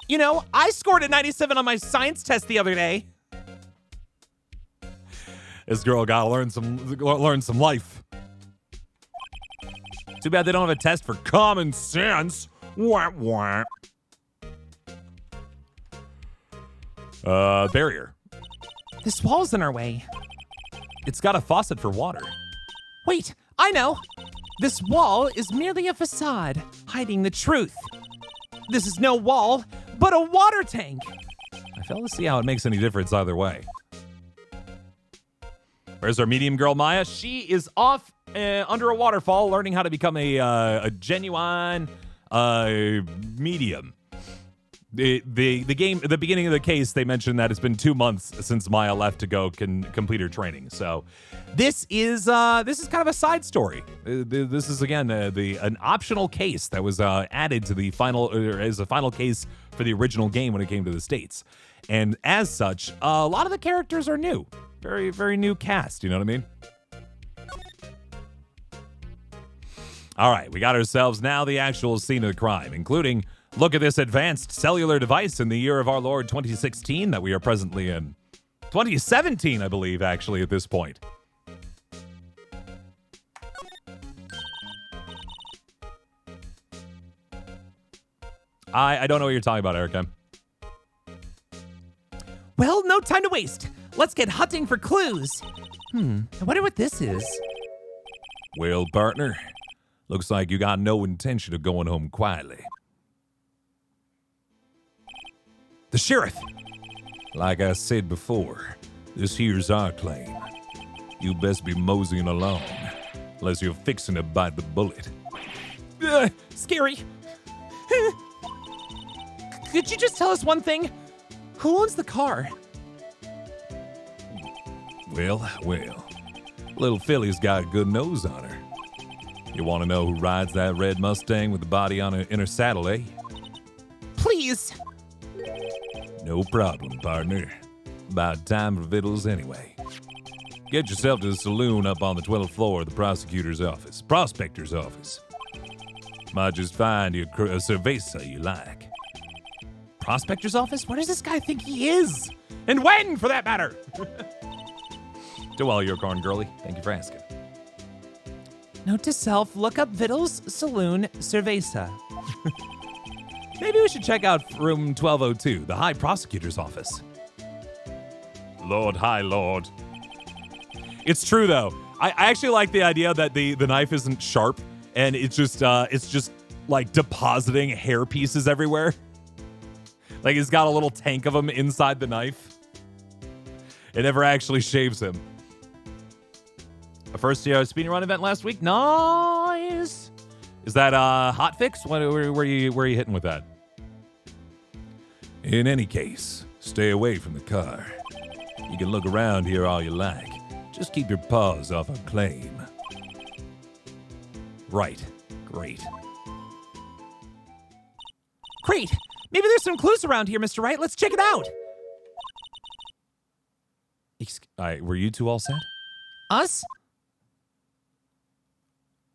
You know, I scored a 97 on my science test the other day. This girl gotta learn some life. Too bad they don't have a test for common sense. Wah, wah. Barrier. This wall's in our way. It's got a faucet for water. Wait, I know. This wall is merely a facade, hiding the truth. This is no wall, but a water tank. I fail to see how it makes any difference either way. Where's our medium girl, Maya? She is off under a waterfall learning how to become a genuine medium. The game at the beginning of the case, they mentioned that it's been 2 months since Maya left to go complete her training. So this is kind of a side story. This is again an optional case that was added to the final as a final case for the original game when it came to the States. And as such, a lot of the characters are new. Very, very new cast, you know what I mean? All right, we got ourselves now the actual scene of the crime, including look at this advanced cellular device in the year of our Lord 2016 that we are presently in. 2017, I believe, actually, at this point. I don't know what you're talking about, Erica. Well, no time to waste. Let's get hunting for clues. I wonder what this is. Well, partner, looks like you got no intention of going home quietly. The sheriff. Like I said before, this here's our claim. You best be moseying along, unless you're fixing to bite the bullet. Scary. Could you just tell us one thing? Who owns the car? Well, little Philly's got a good nose on her. You want to know who rides that red Mustang with the body on her inner saddle, eh? Please. No problem, partner. About time for vittles anyway. Get yourself to the saloon up on the 12th floor of the prosecutor's office, prospector's office. Might just find you a cerveza you like. Prospector's office? Where does this guy think he is? And when, for that matter? To all your corn girly, thank you for asking. Note to self, look up Vittles Saloon Cerveza. Maybe we should check out room 1202, the High Prosecutor's office. Lord, High Lord. It's true, though. I actually like the idea that the knife isn't sharp, and it's just like depositing hair pieces everywhere. Like he's got a little tank of them inside the knife. It never actually shaves him. A first speedrun event last week. Nice. Is that hot fix? Where are you hitting with that? In any case, stay away from the car. You can look around here all you like. Just keep your paws off our claim. Right. Great. Great. Maybe there's some clues around here, Mr. Wright. Let's check it out. Were you two all set? Us?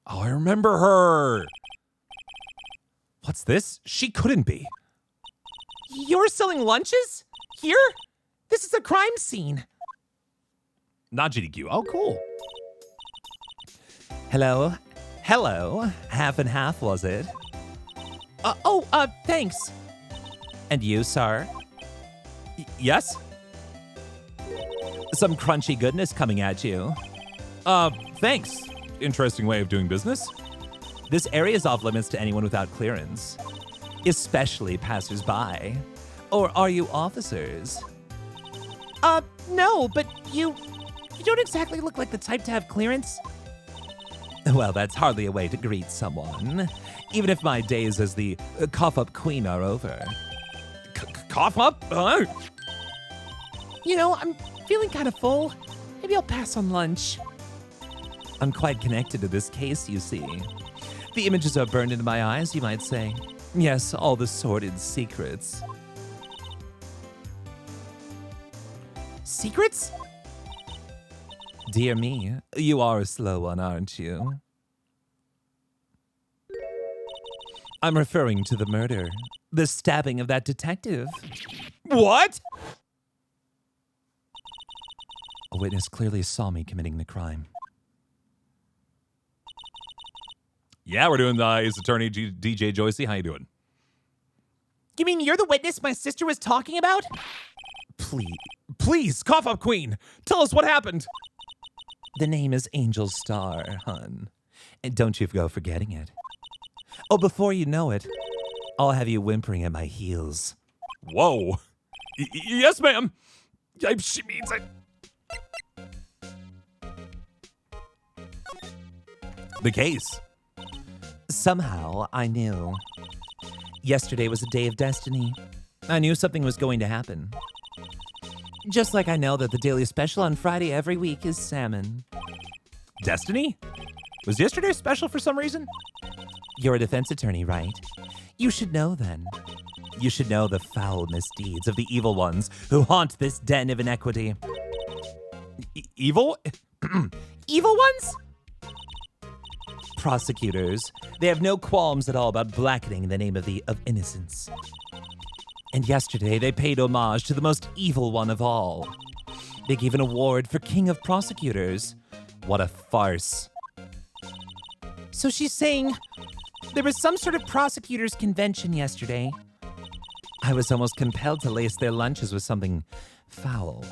Oh, I remember her. What's this? She couldn't be. You're selling lunches? Here? This is a crime scene. Not GDQ. Oh, cool. Hello? Half and half, was it? Thanks. And you, sir? Yes? Some crunchy goodness coming at you. Thanks. Interesting way of doing business. This area is off limits to anyone without clearance, especially passersby. Or are you officers? No, but you don't exactly look like the type to have clearance. Well, that's hardly a way to greet someone, even if my days as the cough-up queen are over. Cough up? You know, I'm feeling kind of full. Maybe I'll pass on lunch. I'm quite connected to this case, you see. The images are burned into my eyes, you might say. Yes, all the sordid secrets. Secrets? Dear me, you are a slow one, aren't you? I'm referring to the murder. The stabbing of that detective. What? A witness clearly saw me committing the crime. Yeah, we're doing his attorney, DJ Joycey. How you doing? You mean you're the witness my sister was talking about? Please, cough up queen. Tell us what happened. The name is Angel Star, hun. And don't you go forgetting it. Oh, before you know it, I'll have you whimpering at my heels. Whoa. Yes, ma'am. She means it. The case. Somehow, I knew. Yesterday was a day of destiny. I knew something was going to happen. Just like I know that the daily special on Friday every week is salmon. Destiny? Was yesterday special for some reason? You're a defense attorney, right? You should know then. You should know the foul misdeeds of the evil ones who haunt this den of inequity. Evil? Evil ones? Prosecutors, they have no qualms at all about blackening the name of innocence. And yesterday they paid homage to the most evil one of all. They gave an award for King of Prosecutors. What a farce. So she's saying there was some sort of prosecutors' convention yesterday. I was almost compelled to lace their lunches with something foul.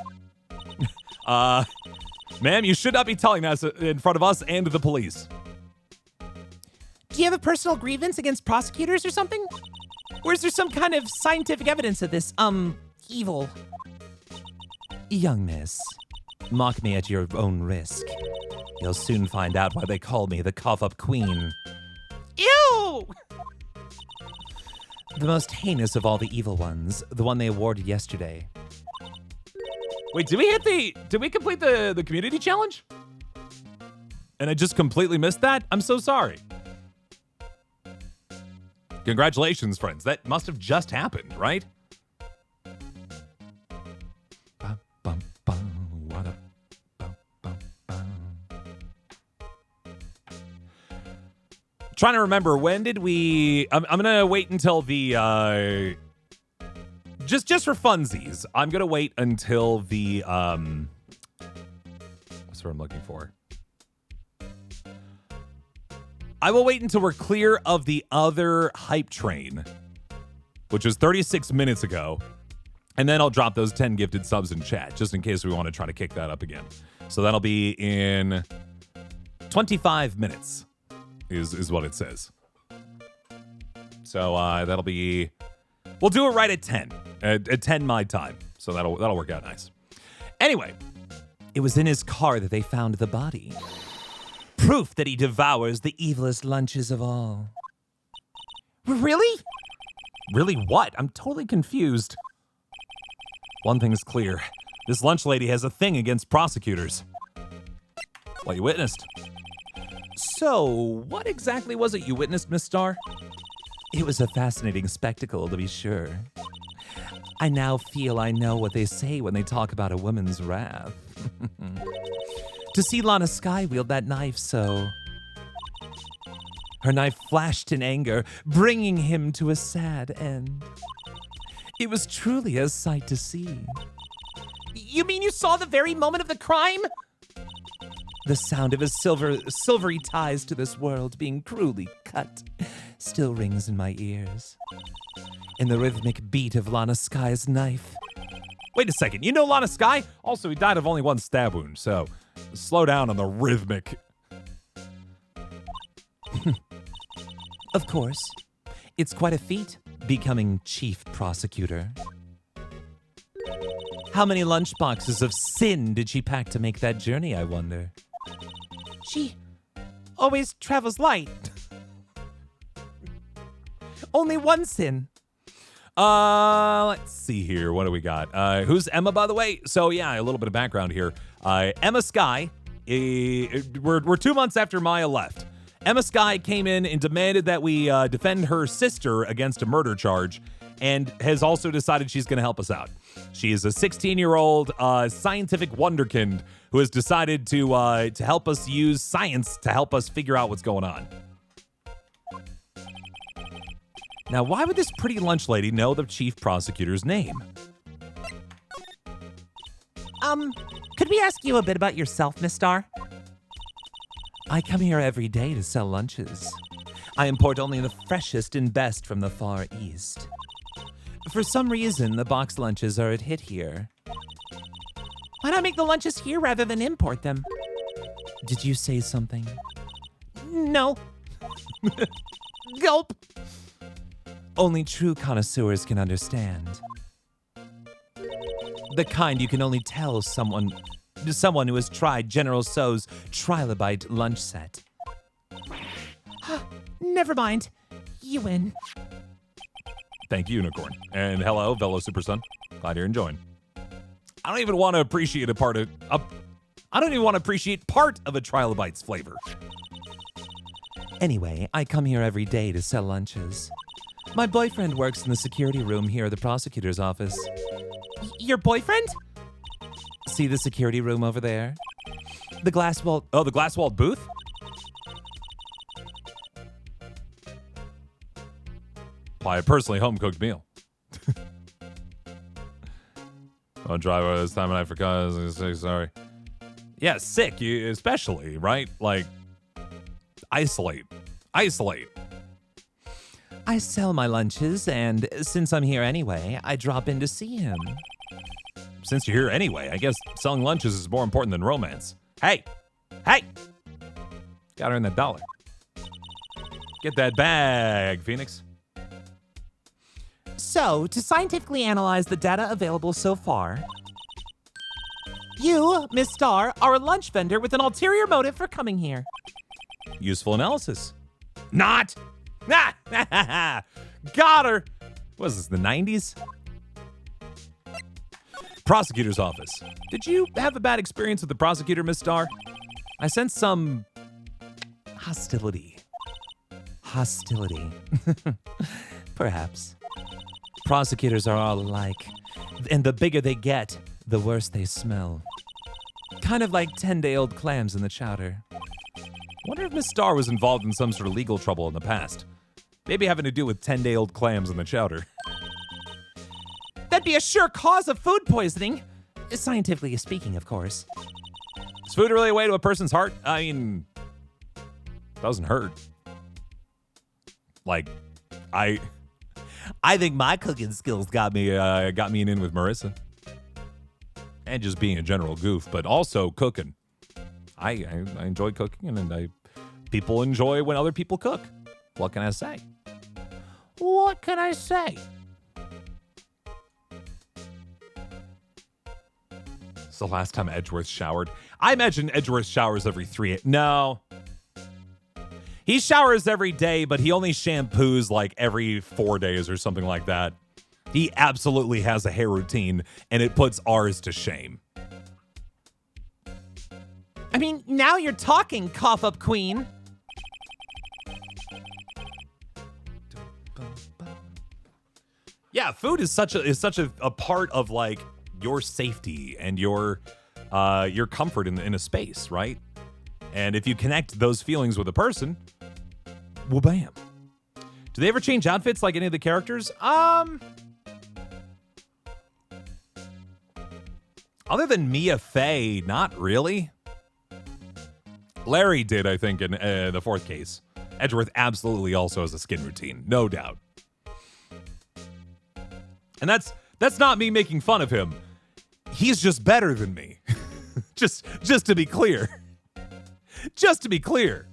Ma'am, you should not be telling us in front of us and the police. Do you have a personal grievance against prosecutors or something? Or is there some kind of scientific evidence of this, evil? Young miss, mock me at your own risk. You'll soon find out why they call me the cough-up queen. Ew! The most heinous of all the evil ones, the one they awarded yesterday. Wait, did we complete the community challenge? And I just completely missed that? I'm so sorry. Congratulations, friends. That must have just happened, right? Trying to remember, when did we... I'm gonna wait until the... Just for funsies, I'm gonna wait until the... What's what I'm looking for? I will wait until we're clear of the other hype train, which was 36 minutes ago, and then I'll drop those 10 gifted subs in chat, just in case we want to try to kick that up again. So that'll be in 25 minutes, is what it says. So that'll be... We'll do it right at 10. At 10 my time. So that'll work out nice. Anyway, it was in his car that they found the body. Proof that he devours the evilest lunches of all. Really? Really what? I'm totally confused. One thing's clear. This lunch lady has a thing against prosecutors. What you witnessed. So, what exactly was it you witnessed, Miss Starr? It was a fascinating spectacle, to be sure. I now feel I know what they say when they talk about a woman's wrath. To see Lana Skye wield that knife so... Her knife flashed in anger, bringing him to a sad end. It was truly a sight to see. You mean you saw the very moment of the crime? The sound of his silvery ties to this world being cruelly cut still rings in my ears. In the rhythmic beat of Lana Skye's knife. Wait a second, you know Lana Skye? Also, he died of only one stab wound, so slow down on the rhythmic. Of course. It's quite a feat, becoming chief prosecutor. How many lunchboxes of sin did she pack to make that journey, I wonder? She always travels light. Only one sin. Let's see here. What do we got? Who's Emma, by the way? So, yeah, a little bit of background here. Emma Skye, we're 2 months after Maya left. Emma Skye came in and demanded that we defend her sister against a murder charge, and has also decided she's going to help us out. She is a 16-year-old scientific wonderkind who has decided to help us use science to help us figure out what's going on. Now, why would this pretty lunch lady know the chief prosecutor's name? Could we ask you a bit about yourself, Miss Star? I come here every day to sell lunches. I import only the freshest and best from the Far East. For some reason, the box lunches are a hit here. Why not make the lunches here rather than import them? Did you say something? No. Gulp. Only true connoisseurs can understand. The kind you can only tell someone who has tried General Tso's trilobite lunch set. Never mind. You win. Thank you, Unicorn. And hello, fellow Super Son. Glad you're enjoying. I don't even want to appreciate part of a trilobite's flavor. Anyway, I come here every day to sell lunches. My boyfriend works in the security room here at the prosecutor's office. Your boyfriend? See the security room over there? The glass wall. Oh, the glass-walled booth? By a personally home-cooked meal. I'll drive over this time of night for cause. I was gonna say sorry. Yeah, sick, you especially, right? Like, isolate. I sell my lunches, and since I'm here anyway, I drop in to see him. Since you're here anyway, I guess selling lunches is more important than romance. Hey! Gotta earn that dollar. Get that bag, Phoenix. So, to scientifically analyze the data available so far, you, Miss Star, are a lunch vendor with an ulterior motive for coming here. Useful analysis. Not! Got her! What is this, the 90s? Prosecutor's office. Did you have a bad experience with the prosecutor, Miss Star? I sense some hostility. Perhaps. Prosecutors are all alike, and the bigger they get, the worse they smell. Kind of like 10-day-old clams in the chowder. Wonder if Miss Star was involved in some sort of legal trouble in the past. Maybe having to do with 10-day-old clams in the chowder. That'd be a sure cause of food poisoning. Scientifically speaking, of course. Is food really a way to a person's heart? I mean, doesn't hurt. Like, I think my cooking skills got me an in with Marissa. And just being a general goof, but also cooking. I enjoy cooking, and people enjoy when other people cook. What can I say? What can I say? It's the last time Edgeworth showered. I imagine Edgeworth showers every 3. No. He showers every day, but he only shampoos like every 4 days or something like that. He absolutely has a hair routine, and it puts ours to shame. I mean, now you're talking, cough up queen. Yeah, food is such a part of like your safety and your comfort in a space, right? And if you connect those feelings with a person, well, bam. Do they ever change outfits like any of the characters? Other than Mia Fey, not really. Larry did, I think, in the 4th case. Edgeworth absolutely also has a skin routine, no doubt. And that's not me making fun of him. He's just better than me. just to be clear. Just to be clear.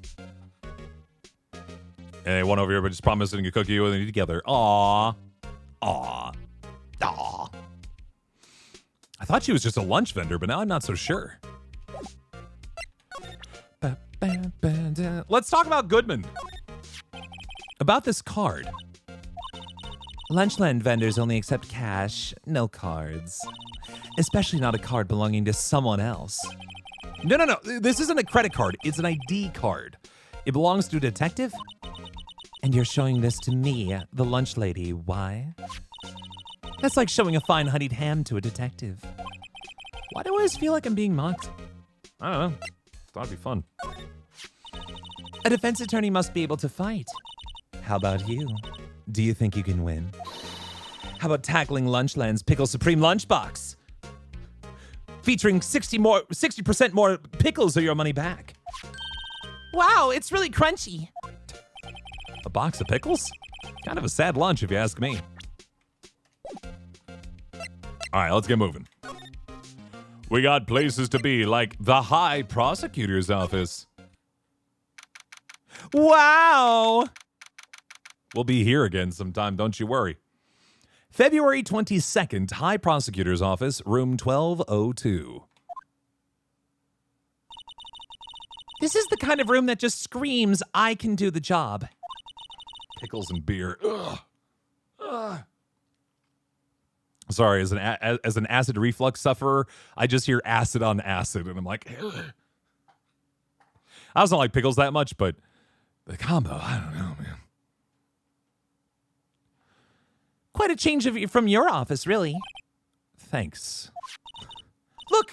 Hey, one over here, but just promising a cookie with you together. Aw. I thought she was just a lunch vendor, but now I'm not so sure. Let's talk about Goodman. About this card. Lunchland vendors only accept cash, no cards. Especially not a card belonging to someone else. No. This isn't a credit card. It's an ID card. It belongs to a detective? And you're showing this to me, the lunch lady. Why? That's like showing a fine honeyed ham to a detective. Why do I always feel like I'm being mocked? I don't know. Thought it'd be fun. A defense attorney must be able to fight. How about you? Do you think you can win? How about tackling Lunchland's Pickle Supreme Lunchbox? Featuring 60% more pickles or your money back. Wow, it's really crunchy. A box of pickles? Kind of a sad lunch if you ask me. All right, let's get moving. We got places to be like the High Prosecutor's Office. Wow. We'll be here again sometime, don't you worry. February 22nd, High Prosecutor's Office, room 1202. This is the kind of room that just screams, I can do the job. Pickles and beer. Ugh. Ugh. Sorry, as an acid reflux sufferer, I just hear acid on acid, and I'm like, ugh. I don't like pickles that much, but the combo, I don't know, man. Quite a change from your office, really. Thanks. Look,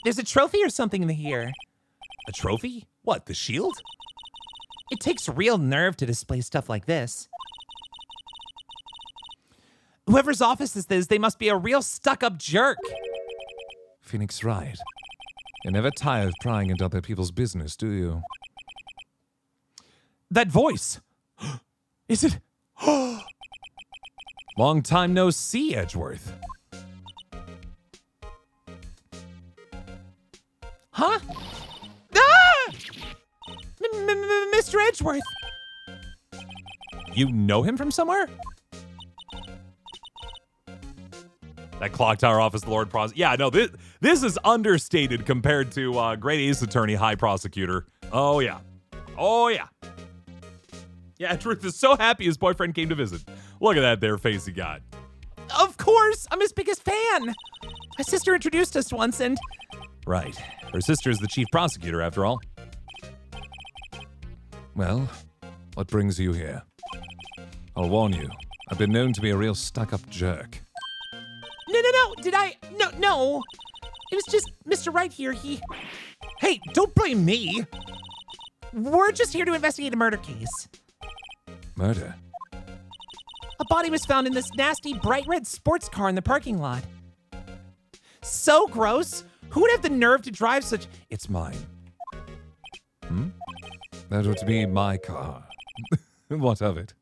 there's a trophy or something in here. A trophy? What, the shield? It takes real nerve to display stuff like this. Whoever's office this is, they must be a real stuck-up jerk. Phoenix Wright. You never tire of prying into other people's business, do you? That voice! Is it? Long time no see, Edgeworth. Huh? Ah! Mr. Edgeworth. You know him from somewhere? That clock tower office, Lord Prosecutor. Yeah, no, this is understated compared to Great Ace Attorney, High Prosecutor. Oh, yeah. Oh, yeah. Yeah, Edgeworth is so happy his boyfriend came to visit. Look at that there face he got. Of course, I'm his biggest fan. My sister introduced us once and... Right. Her sister is the chief prosecutor, after all. Well, what brings you here? I'll warn you, I've been known to be a real stuck-up jerk. No. No. It was just Mr. Wright here, Hey, don't blame me! We're just here to investigate a murder case. Murder? A body was found in this nasty bright red sports car in the parking lot. So gross. Who would have the nerve to drive such... It's mine. That would be my car. What of it?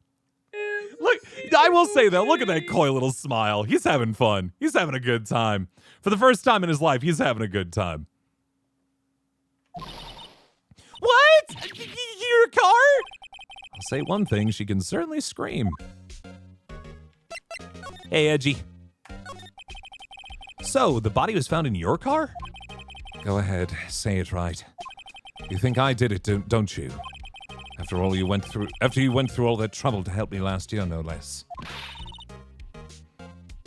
Look, I will say though, look at that coy little smile. He's having fun. He's having a good time. For the first time in his life, he's having a good time. What? Your car? I'll say one thing, she can certainly scream. Hey, Edgy. So, the body was found in your car? Go ahead, say it right. You think I did it, don't you? After you went through all that trouble to help me last year, no less.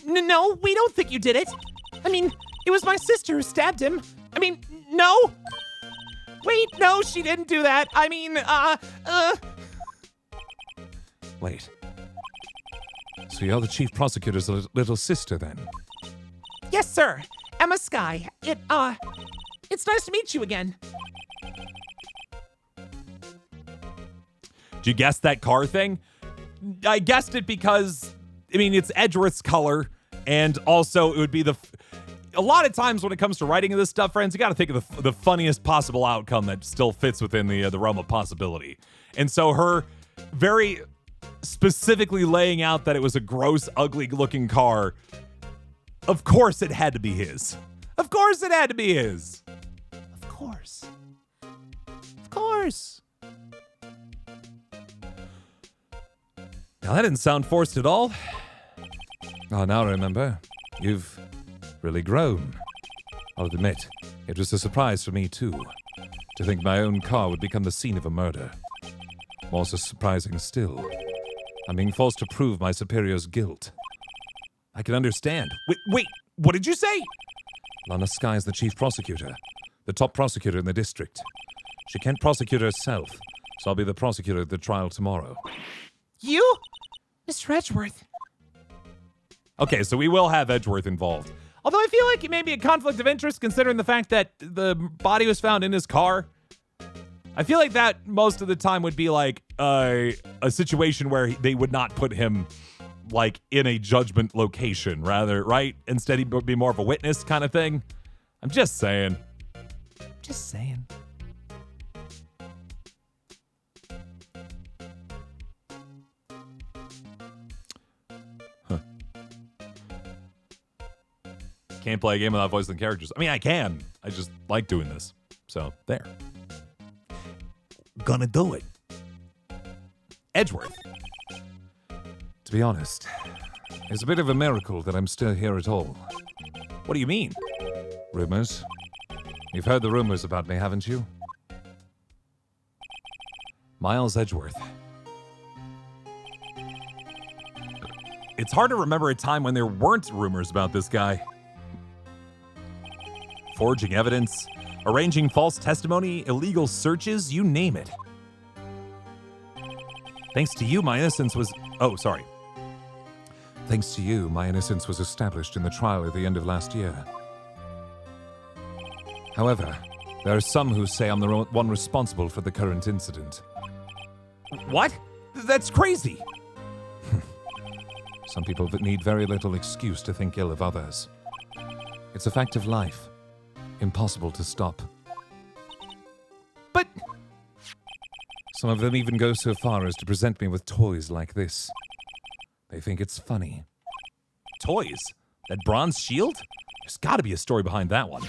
No, we don't think you did it. I mean, it was my sister who stabbed him. I mean, no. Wait, no, she didn't do that. I mean, Wait. So you're the chief prosecutor's little sister, then? Yes, sir. Emma Skye. It's nice to meet you again. Did you guess that car thing? I guessed it because, I mean, it's Edgeworth's color, and also it would be a lot of times when it comes to writing this stuff, friends, you got to think of the funniest possible outcome that still fits within the realm of possibility. And so her very specifically laying out that it was a gross, ugly-looking car, of course it had to be his. Of course it had to be his. Of course. Of course. Now, that didn't sound forced at all. Oh, now I remember. You've really grown. I'll admit, it was a surprise for me, too, to think my own car would become the scene of a murder. More so surprising still, I'm being forced to prove my superior's guilt. I can understand. Wait, what did you say? Lana Skye is the chief prosecutor, the top prosecutor in the district. She can't prosecute herself, so I'll be the prosecutor at the trial tomorrow. You? Mr. Edgeworth. Okay, so we will have Edgeworth involved. Although I feel like it may be a conflict of interest considering the fact that the body was found in his car. I feel like that most of the time would be like, a situation where they would not put him like in a judgment location, rather, right? Instead, he'd be more of a witness kind of thing. I'm just saying. Just saying. Can't play a game without voicing the characters. I mean, I can. I just like doing this. So, there. Gonna do it. Edgeworth. To be honest, it's a bit of a miracle that I'm still here at all. What do you mean? Rumors? You've heard the rumors about me, haven't you? Miles Edgeworth. It's hard to remember a time when there weren't rumors about this guy. Forging evidence, arranging false testimony, illegal searches, you name it. Thanks to you, my innocence was... Oh, sorry. Thanks to you, my innocence was established in the trial at the end of last year. However, there are some who say I'm the one responsible for the current incident. What? That's crazy. Some people need very little excuse to think ill of others. It's a fact of life. Impossible to stop. But... Some of them even go so far as to present me with toys like this. They think it's funny. Toys? That bronze shield? There's gotta be a story behind that one.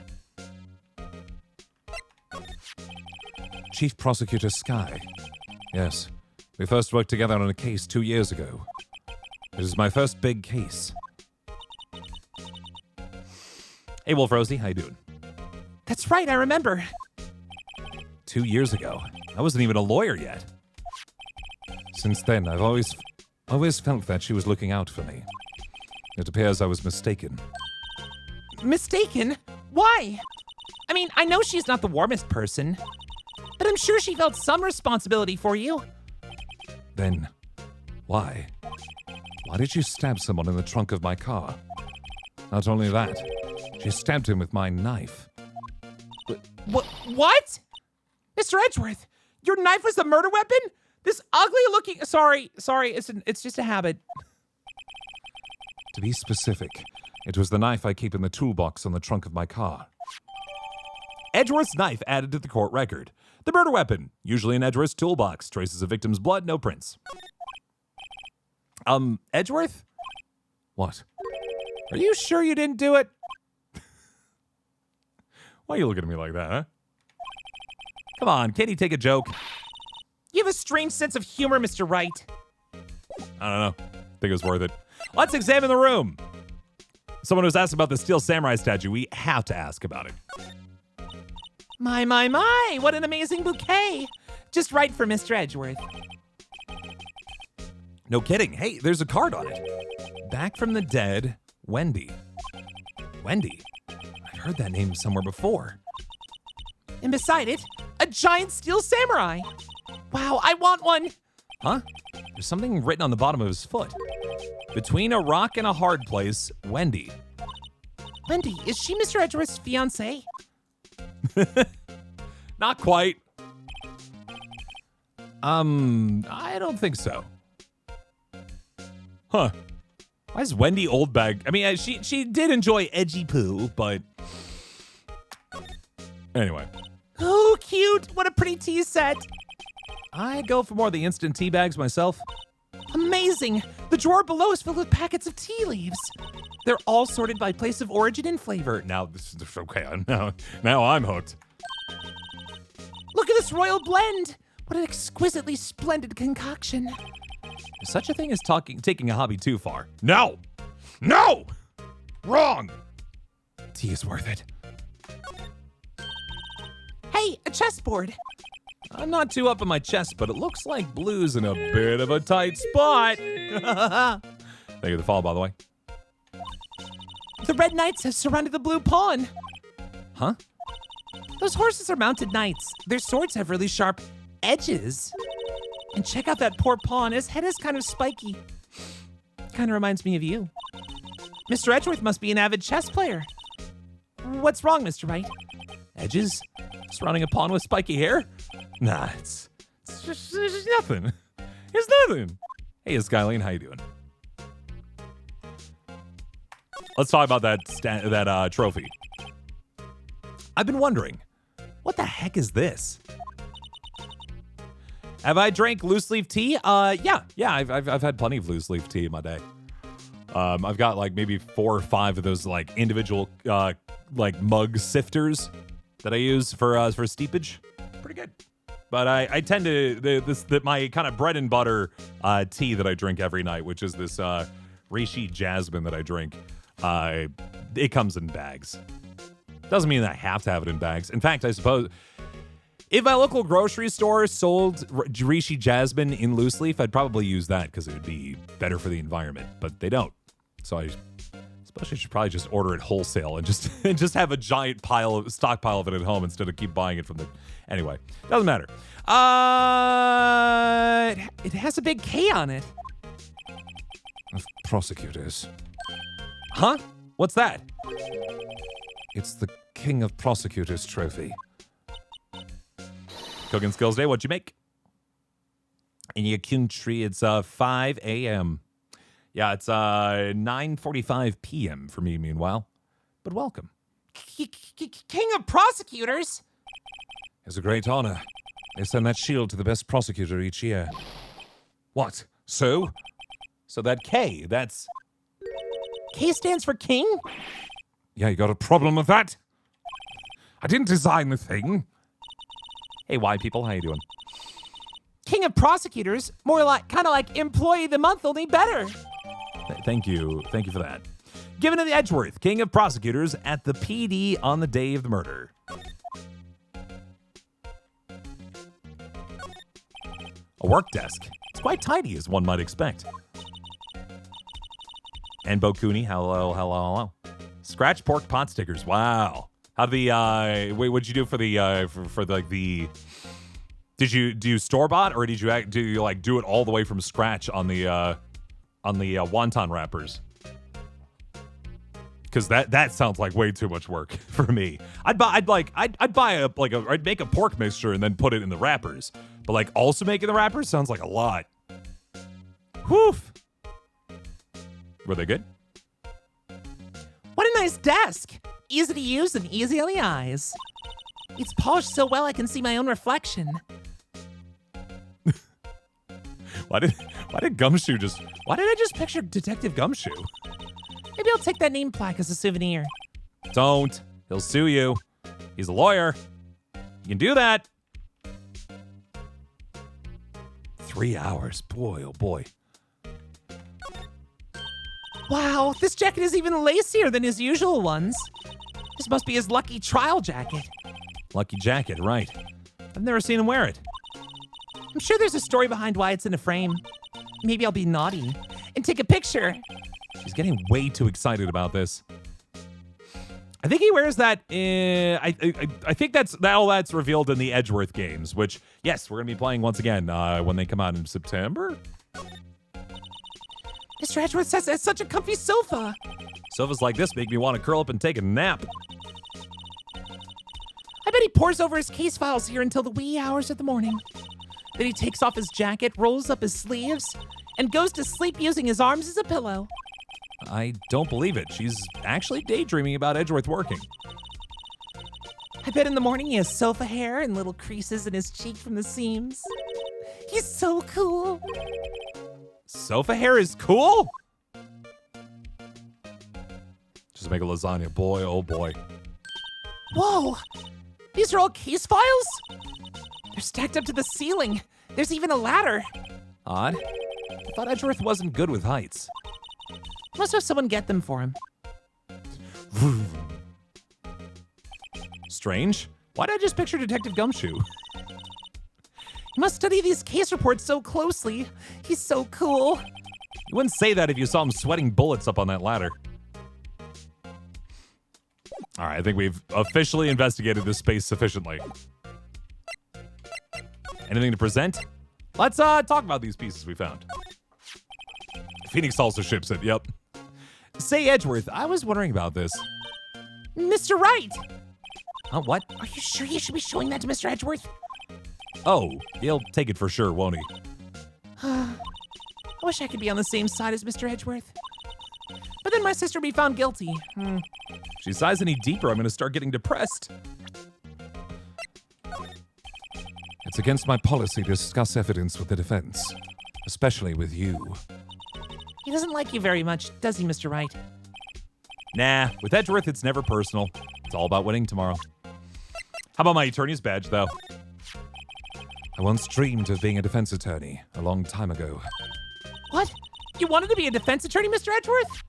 Chief Prosecutor Sky. Yes, we first worked together on a case 2 years ago. It is my first big case. Hey, Wolf Rosie, how you doing? That's right, I remember. 2 years ago. I wasn't even a lawyer yet. Since then, I've always felt that she was looking out for me. It appears I was mistaken. Mistaken? Why? I mean, I know she's not the warmest person, but I'm sure she felt some responsibility for you. Then, why? Why did you stab someone in the trunk of my car? Not only that, she stabbed him with my knife. What? Mr. Edgeworth, your knife was the murder weapon? This ugly looking... Sorry, it's just a habit. To be specific, it was the knife I keep in the toolbox on the trunk of my car. Edgeworth's knife added to the court record. The murder weapon, usually in Edgeworth's toolbox. Traces of victim's blood, no prints. Edgeworth? What? Are you sure you didn't do it? Why are you looking at me like that, huh? Come on, can't he take a joke? You have a strange sense of humor, Mr. Wright. I don't know. Think it was worth it. Let's examine the room. Someone was asked about the steel samurai statue. We have to ask about it. My, what an amazing bouquet. Just right for Mr. Edgeworth. No kidding. Hey, there's a card on it. Back from the dead, Wendy. Wendy? I've heard that name somewhere before. And beside it, a giant steel samurai. Wow, I want one. Huh? There's something written on the bottom of his foot. Between a rock and a hard place, Wendy. Wendy, is she Mr. Edgeworth's fiancée? Not quite. I don't think so. Huh. Why is Wendy Oldbag? I mean, she did enjoy edgy poo, but... Anyway. Oh, cute. What a pretty tea set. I'd go for more of the instant tea bags myself. Amazing. The drawer below is filled with packets of tea leaves. They're all sorted by place of origin and flavor. Now this is okay. Now I'm hooked. Look at this royal blend. What an exquisitely splendid concoction. Is such a thing as taking a hobby too far? No! No! Wrong! Tea is worth it. Hey, a chessboard. I'm not too up on my chest, but it looks like blue's in a bit of a tight spot. Thank you for the follow, by the way. The red knights have surrounded the blue pawn. Huh? Those horses are mounted knights. Their swords have really sharp edges. And check out that poor pawn. His head is kind of spiky. Kind of reminds me of you. Mr. Edgeworth must be an avid chess player. What's wrong, Mr. Wright? Edges? Surrounding a pawn with spiky hair? Nah, it's It's just nothing. It's nothing. Hey, Skylene, how you doing? Let's talk about that trophy. I've been wondering, what the heck is this? Have I drank loose leaf tea? Yeah. I've had plenty of loose leaf tea in my day. I've got like maybe 4 or 5 of those like individual like mug sifters that I use for steepage. Pretty good. But I tend to my kind of bread and butter tea that I drink every night, which is this reishi jasmine that I drink. It comes in bags. Doesn't mean that I have to have it in bags. In fact, I suppose if my local grocery store sold reishi jasmine in loose leaf, I'd probably use that because it would be better for the environment. But they don't. So I suppose I should probably just order it wholesale and just have a giant stockpile of it at home instead of keep buying it from the. Anyway, doesn't matter. It has a big K on it. Of prosecutors. Huh? What's that? It's the King of Prosecutors trophy. Cooking Skills Day, what'd you make? In your country, it's 5 a.m. Yeah, it's 9:45 p.m. for me, meanwhile. But welcome. King of prosecutors? It's a great honor. They send that shield to the best prosecutor each year. What? So? So that K, that's... K stands for king? Yeah, you got a problem with that? I didn't design the thing. Hey, Y people, how you doing? King of prosecutors? More like, kind of like employee of the month, only better. Thank you for that. Given to the Edgeworth, King of Prosecutors at the PD on the day of the murder. A work desk. It's quite tidy, as one might expect. And Bokuni, hello. Scratch pork pot stickers. Wow. How the what'd you do for the for like the? Did you do store bought or did you do it all the way from scratch on the wonton wrappers? Because that sounds like way too much work for me. I'd make a pork mixture and then put it in the wrappers. But like also making the wrappers sounds like a lot. Whew. Were they good? What a nice desk. Easy to use and easy on the eyes. It's polished so well I can see my own reflection. Why did I just picture Detective Gumshoe? Maybe I'll take that name plaque as a souvenir. Don't. He'll sue you. He's a lawyer. You can do that. 3 hours. Boy, oh boy. Wow, this jacket is even lacier than his usual ones. This must be his lucky trial jacket. Lucky jacket, right. I've never seen him wear it. I'm sure there's a story behind why it's in a frame. Maybe I'll be naughty and take a picture. She's getting way too excited about this. I think he wears that. I think that's revealed in the Edgeworth games, which, yes, we're going to be playing once again when they come out in September. Mr. Edgeworth says it's such a comfy sofa. Sofas like this make me want to curl up and take a nap. I bet he pores over his case files here until the wee hours of the morning. Then he takes off his jacket, rolls up his sleeves, and goes to sleep using his arms as a pillow. I don't believe it. She's actually daydreaming about Edgeworth working. I bet in the morning he has sofa hair and little creases in his cheek from the seams. He's so cool. Sofa hair is cool? Just make a lasagna. Boy, oh boy. Whoa! These are all case files? They're stacked up to the ceiling. There's even a ladder. Odd. I thought Edgeworth wasn't good with heights. Must have someone get them for him. Strange. Why did I just picture Detective Gumshoe? He must study these case reports so closely. He's so cool. You wouldn't say that if you saw him sweating bullets up on that ladder. All right, I think we've officially investigated this space sufficiently. Anything to present? Let's talk about these pieces we found. Phoenix also ships it, yep. Say, Edgeworth, I was wondering about this. Mr. Wright! What? Are you sure you should be showing that to Mr. Edgeworth? Oh, he'll take it for sure, won't he? I wish I could be on the same side as Mr. Edgeworth. But then my sister would be found guilty. If she sighs any deeper, I'm gonna start getting depressed. It's against my policy to discuss evidence with the defense, especially with you. He doesn't like you very much, does he, Mr. Wright? Nah, with Edgeworth, it's never personal. It's all about winning tomorrow. How about my attorney's badge, though? I once dreamed of being a defense attorney a long time ago. What? You wanted to be a defense attorney, Mr. Edgeworth?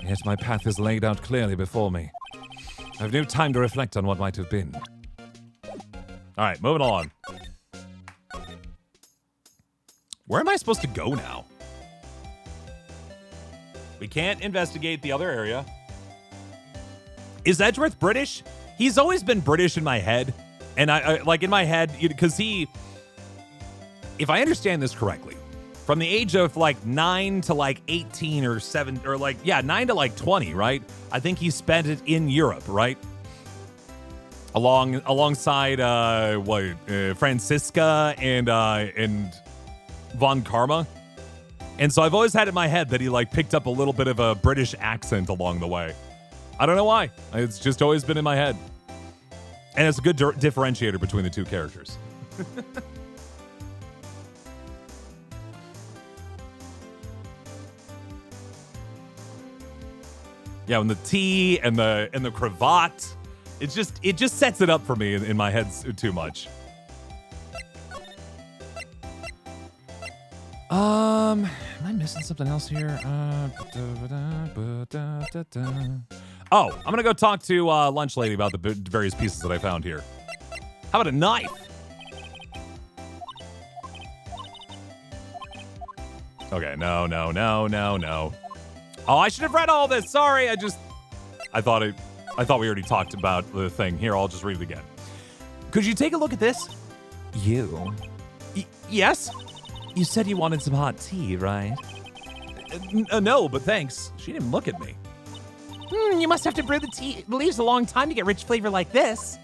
Yet my path is laid out clearly before me. I have no time to reflect on what might have been. All right, moving along. Where am I supposed to go now? We can't investigate the other area. Is Edgeworth British? He's always been British in my head. And I like in my head, because he, if I understand this correctly, from the age of like 9 to like 18 or 7, or like, yeah, 9 to like 20, right? I think he spent it in Europe, right? Alongside Francisca and Von Karma. And so I've always had in my head that he like picked up a little bit of a British accent along the way. I don't know why. It's just always been in my head. And it's a good differentiator between the two characters. Yeah, and the tea and the cravat. It just sets it up for me in my head too much. Am I missing something else here? Oh, I'm gonna go talk to Lunch Lady about the various pieces that I found here. How about a knife? Okay, no. Oh, I should have read all this. Sorry, I thought we already talked about the thing. Here, I'll just read it again. Could you take a look at this? You? Yes? You said you wanted some hot tea, right? No, but thanks. She didn't look at me. You must have to brew the leaves a long time to get rich flavor like this.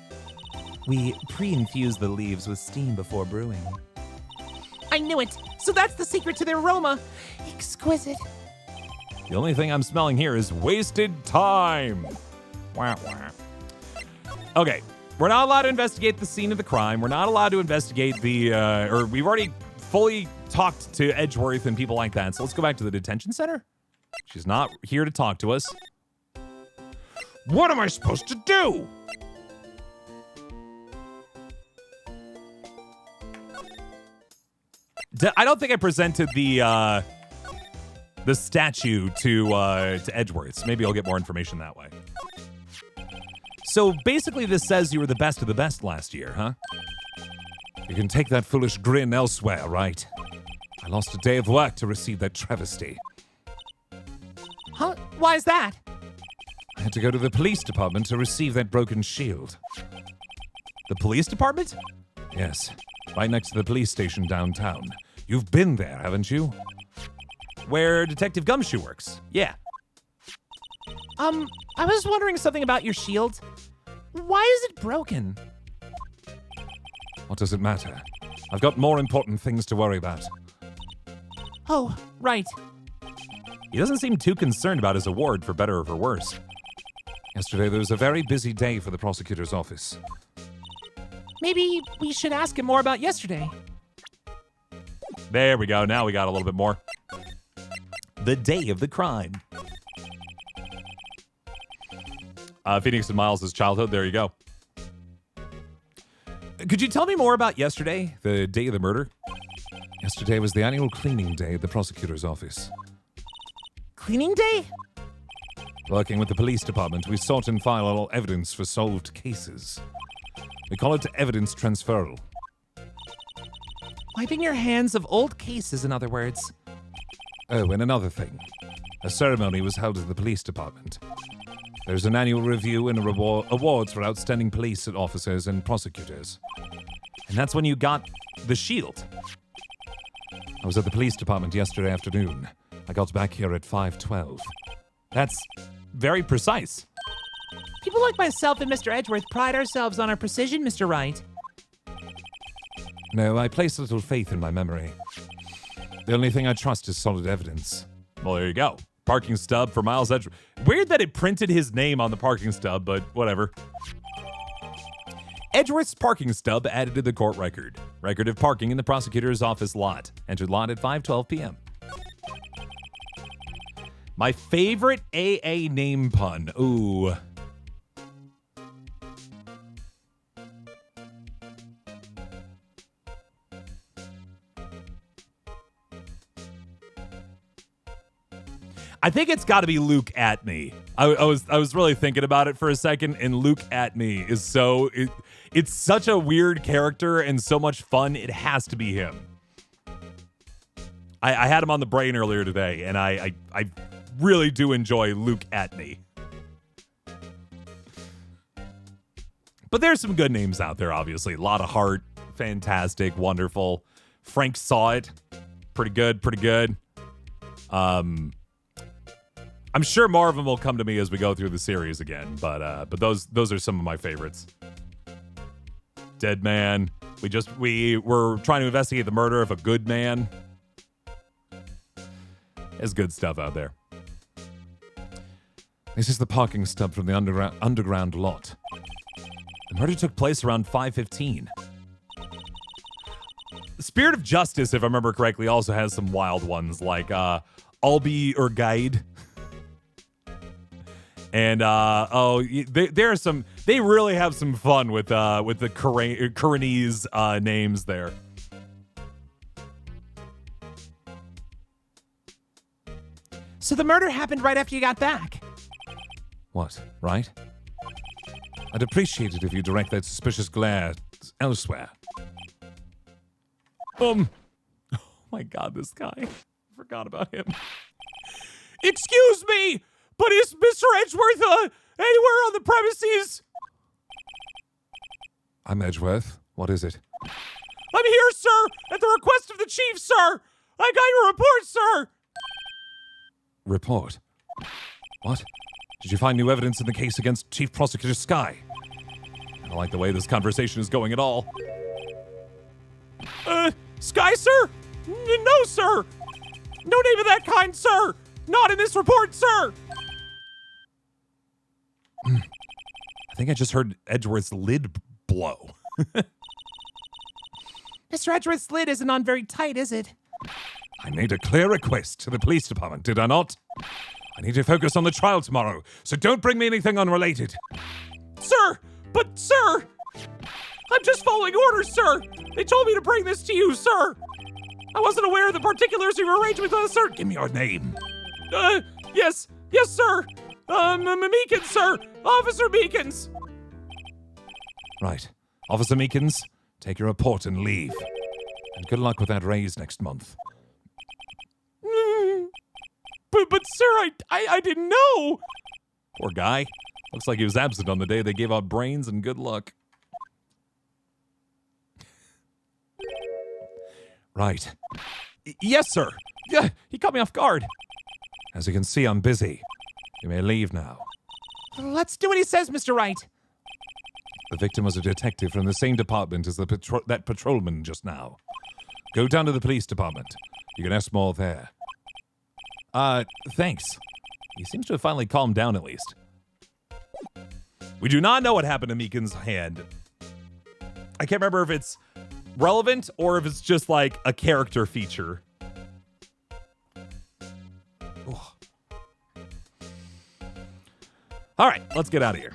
We pre-infuse the leaves with steam before brewing. I knew it. So that's the secret to their aroma. Exquisite. The only thing I'm smelling here is wasted time. Wah, wah. Okay, we're not allowed to investigate the scene of the crime. We're not allowed to investigate or we've already fully talked to Edgeworth and people like that. So let's go back to the detention center. She's not here to talk to us. What am I supposed to do? I don't think I presented the statue to Edgeworth. Maybe I'll get more information that way. So basically this says you were the best of the best last year, huh? You can take that foolish grin elsewhere, right? I lost a day of work to receive that travesty. Huh? Why is that? I had to go to the police department to receive that broken shield. The police department? Yes, right next to the police station downtown. You've been there, haven't you? Where Detective Gumshoe works. Yeah. I was wondering something about your shield. Why is it broken? What does it matter? I've got more important things to worry about. Oh, right. He doesn't seem too concerned about his award, for better or for worse. Yesterday there was a very busy day for the prosecutor's office. Maybe we should ask him more about yesterday. There we go. Now we got a little bit more. The day of the crime. Phoenix and Miles' childhood. There you go. Could you tell me more about yesterday, the day of the murder? Yesterday was the annual cleaning day at the prosecutor's office. Cleaning day? Working with the police department, we sort and file all evidence for solved cases. We call it evidence transferal. Wiping your hands of old cases, in other words. Oh, and another thing. A ceremony was held at the police department. There's an annual review and awards for outstanding police officers and prosecutors. And that's when you got the shield. I was at the police department yesterday afternoon. I got back here at 5:12. That's very precise. People like myself and Mr. Edgeworth pride ourselves on our precision, Mr. Wright. No, I place little faith in my memory. The only thing I trust is solid evidence. Well, there you go. Parking stub for Miles Edgeworth. Weird that it printed his name on the parking stub, but whatever. Edgeworth's parking stub added to the court record. Record of parking in the prosecutor's office lot. Entered lot at 5:12 p.m. My favorite AA name pun. Ooh. I think it's got to be Luke at me. I was really thinking about it for a second, and Luke at me is so it's such a weird character and so much fun. It has to be him. I had him on the brain earlier today, and I really do enjoy Luke at me. But there's some good names out there, obviously. A lot of heart, fantastic, wonderful. Frank Saw It, pretty good, pretty good. I'm sure more of them will come to me as we go through the series again, but those are some of my favorites. Dead Man. We were trying to investigate the murder of a good man. There's good stuff out there. This is the parking stub from the underground lot. The murder took place around 5:15. The Spirit of Justice, if I remember correctly, also has some wild ones like Albi or Guide. And there are some. They really have some fun with the Koreanese names there. So the murder happened right after you got back. What, right? I'd appreciate it if you direct that suspicious glare elsewhere. Oh my God, this guy. I forgot about him. Excuse me, but is Mr. Edgeworth anywhere on the premises? I'm Edgeworth. What is it? I'm here, sir, at the request of the chief, sir. I got your report, sir. Report? What? Did you find new evidence in the case against Chief Prosecutor Skye? I don't like the way this conversation is going at all. Skye, sir? No, sir. No name of that kind, sir. Not in this report, sir. I think I just heard Edgeworth's lid blow. Mr. Edgeworth's lid isn't on very tight, is it? I made a clear request to the police department, did I not? I need to focus on the trial tomorrow, so don't bring me anything unrelated. Sir, I'm just following orders, sir. They told me to bring this to you, sir. I wasn't aware of the particulars of your arrangement, sir. Give me your name. Yes, sir. Meekins, sir. Officer Meekins. Right. Officer Meekins, take your report and leave. And good luck with that raise next month. But sir, I didn't know. Poor guy. Looks like he was absent on the day they gave out brains, and good luck. Right. Yes, sir. Yeah, he caught me off guard. As you can see, I'm busy. You may leave now. Let's do what he says, Mr. Wright. The victim was a detective from the same department as that patrolman just now. Go down to the police department. You can ask more there. Thanks. He seems to have finally calmed down at least. We do not know what happened to Meekins' hand. I can't remember if it's relevant or if it's just like a character feature. Ugh. All right, let's get out of here.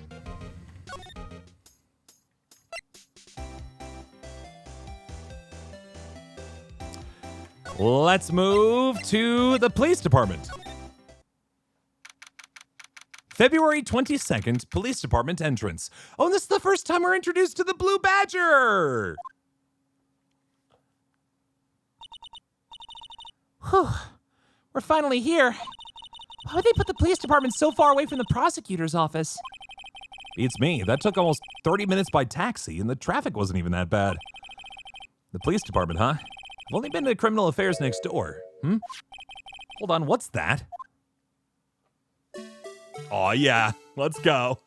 Let's move to the police department. February 22nd, police department entrance. Oh, and this is the first time we're introduced to the Blue Badger. Whew. We're finally here. Why would they put the police department so far away from the prosecutor's office? Beats me. That took almost 30 minutes by taxi, and the traffic wasn't even that bad. The police department, huh? I've only been to criminal affairs next door. Hold on, what's that? Oh yeah, let's go.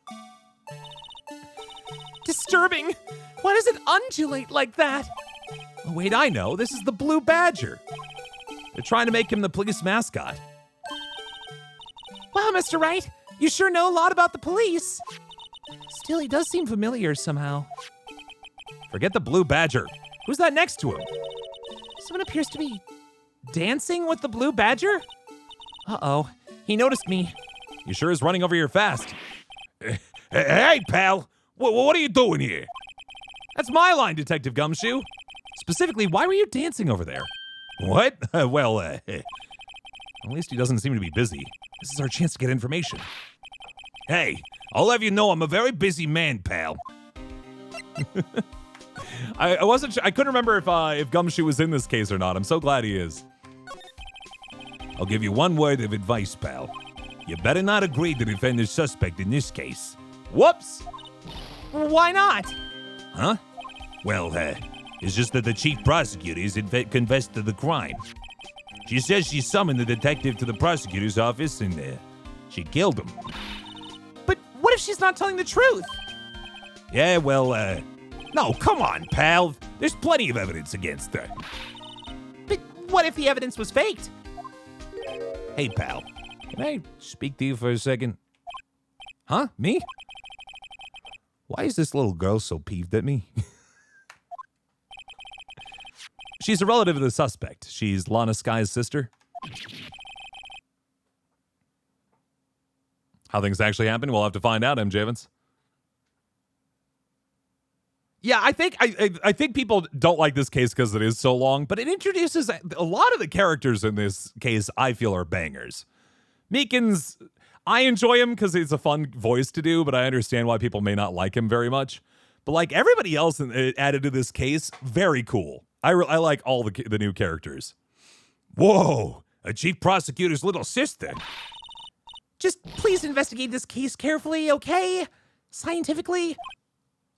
Disturbing. Why does it undulate like that? Oh, wait, I know. This is the Blue Badger. They're trying to make him the police mascot. Wow, Mr. Wright, you sure know a lot about the police. Still, he does seem familiar somehow. Forget the Blue Badger. Who's that next to him? Someone appears to be dancing with the Blue Badger? Uh-oh, he noticed me. You sure is running over here fast. Hey, pal. What are you doing here? That's my line, Detective Gumshoe. Specifically, why were you dancing over there? What? Well, at least he doesn't seem to be busy. This is our chance to get information. Hey, I'll have you know I'm a very busy man, pal. I wasn't sure. I couldn't remember if Gumshoe was in this case or not. I'm so glad he is. I'll give you one word of advice, pal. You better not agree to defend the suspect in this case. Whoops! Why not? Huh? Well, it's just that the chief prosecutor has confessed to the crime. She says she summoned the detective to the prosecutor's office and she killed him. But what if she's not telling the truth? Yeah, well, no, come on, pal. There's plenty of evidence against her. But what if the evidence was faked? Hey, pal, can I speak to you for a second? Huh? Me? Why is this little girl so peeved at me? She's a relative of the suspect. She's Lana Sky's sister. How things actually happen, we'll have to find out, MJ Evans. Yeah, I think people don't like this case because it is so long, but it introduces a lot of the characters in this case I feel are bangers. Meekins, I enjoy him because he's a fun voice to do, but I understand why people may not like him very much. But like everybody else added to this case, very cool. I like all the new characters. Whoa, a chief prosecutor's little sister. Just please investigate this case carefully, okay? Scientifically.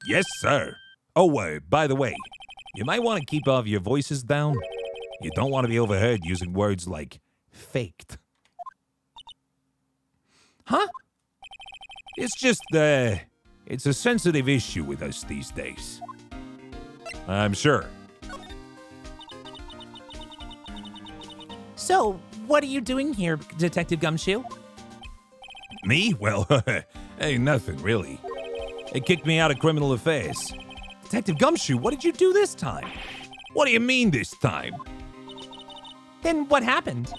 Yes, sir. Oh, by the way, you might want to keep all of your voices down. You don't want to be overheard using words like faked. Huh? It's just, it's a sensitive issue with us these days. I'm sure. So, what are you doing here, Detective Gumshoe? Me? Well, hey, nothing really. They kicked me out of criminal affairs. Detective Gumshoe, what did you do this time? What do you mean this time? Then what happened?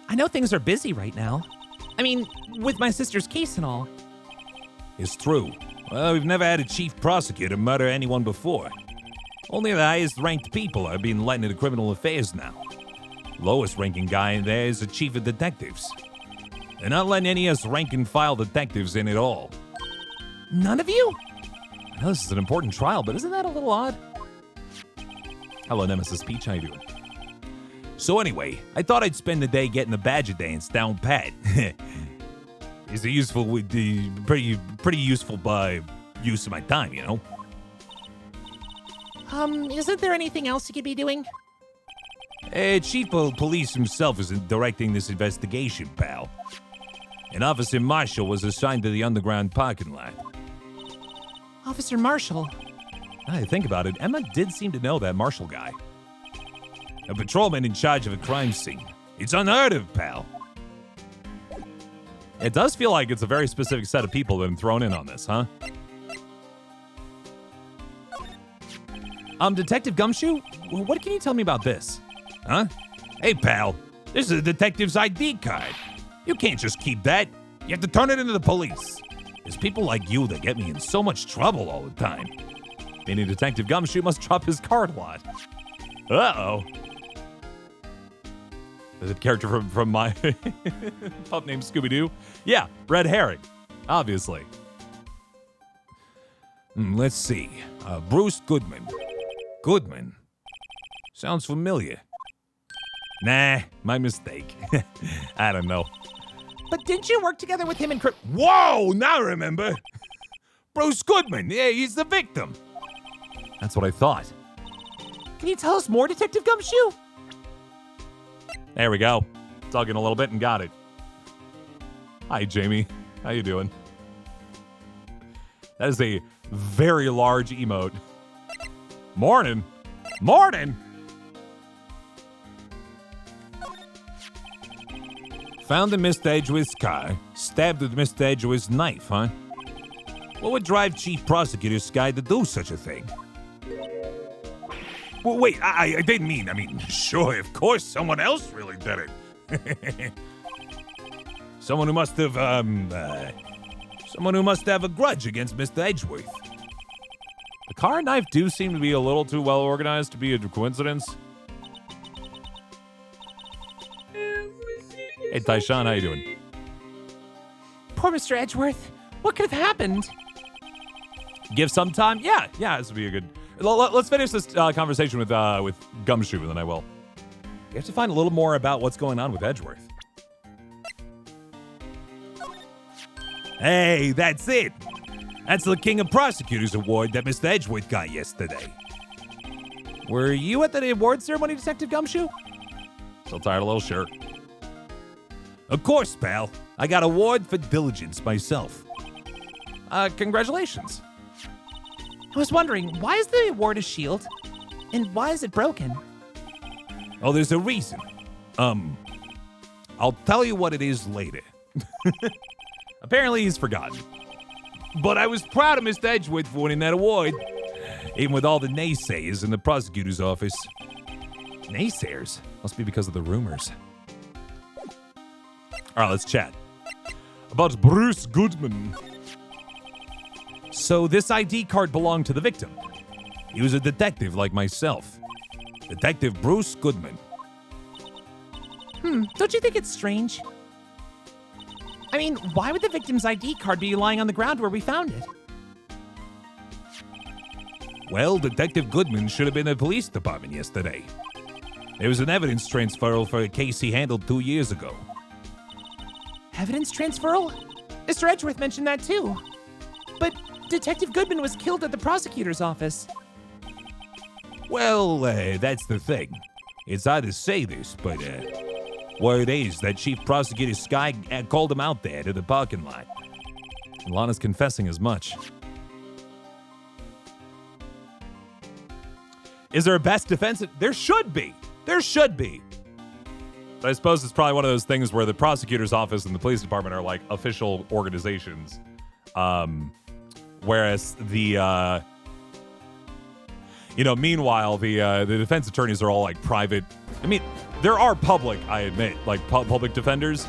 I know things are busy right now. I mean, with my sister's case and all. It's true. Well, we've never had a chief prosecutor murder anyone before. Only the highest ranked people are being let into criminal affairs now. Lowest ranking guy in there is the chief of detectives. They're not letting any of us rank and file detectives in at all. None of you? I know this is an important trial, but isn't that a little odd? Hello, Nemesis Peach. How you doing? So anyway, I thought I'd spend the day getting the Badger dance down pat. It's a useful, pretty useful use of my time, you know. Isn't there anything else you could be doing? Chief of Police himself is directing this investigation, pal. An Officer Marshall was assigned to the underground parking lot. Officer Marshall? Now I think about it, Emma did seem to know that Marshall guy. A patrolman in charge of a crime scene. It's unheard of, pal. It does feel like it's a very specific set of people that have been thrown in on this, huh? Detective Gumshoe, what can you tell me about this? Huh? Hey, pal, this is a detective's ID card. You can't just keep that. You have to turn it into the police. It's people like you that get me in so much trouble all the time. Meaning Detective Gumshoe must drop his card a lot. Uh-oh. Is it a character from my pup named Scooby-Doo? Yeah, red herring, obviously. Let's see. Bruce Goodman. Goodman? Sounds familiar. Nah, my mistake. I don't know. But didn't you work together with him in Whoa, now I remember. Bruce Goodman, yeah, he's the victim. That's what I thought. Can you tell us more, Detective Gumshoe? There we go. Dug in a little bit and got it. Hi, Jamie. How you doing? That is a very large emote. Morning. Morning. Found in Mr. Edgeworth's car, stabbed with Mr. Edgeworth's knife, huh? What would drive Chief Prosecutor Sky to do such a thing? Well, wait, I didn't mean, sure, of course, someone else really did it. Someone who must have a grudge against Mr. Edgeworth. The car and knife do seem to be a little too well organized to be a coincidence. Hey, Tyshawn, how you doing? Poor Mr. Edgeworth. What could have happened? Give some time? Yeah, this would be a good... Let's finish this conversation with Gumshoe, and then I will. We have to find a little more about what's going on with Edgeworth. Hey, that's it. That's the King of Prosecutors Award that Mr. Edgeworth got yesterday. Were you at the award ceremony, Detective Gumshoe? Still tired of a little shirt. Of course, pal. I got an award for diligence myself. Congratulations. I was wondering, why is the award a shield? And why is it broken? Oh, there's a reason. I'll tell you what it is later. Apparently he's forgotten. But I was proud of Mr. Edgeworth for winning that award, even with all the naysayers in the prosecutor's office. Naysayers? Must be because of the rumors. All right, let's chat. About Bruce Goodman. So this ID card belonged to the victim. He was a detective like myself. Detective Bruce Goodman. Don't you think it's strange? I mean, why would the victim's ID card be lying on the ground where we found it? Well, Detective Goodman should have been in the police department yesterday. There was an evidence transferal for a case he handled 2 years ago. Evidence transferal? Mr. Edgeworth mentioned that too. But Detective Goodman was killed at the prosecutor's office. Well, that's the thing. It's hard to say this, but word is that Chief Prosecutor Sky called him out there to the parking lot. And Lana's confessing as much. Is there a best defense? There should be. There should be. But I suppose it's probably one of those things where the prosecutor's office and the police department are like official organizations. Whereas the, meanwhile, the defense attorneys are all like private. I mean, there are public, I admit, like public defenders,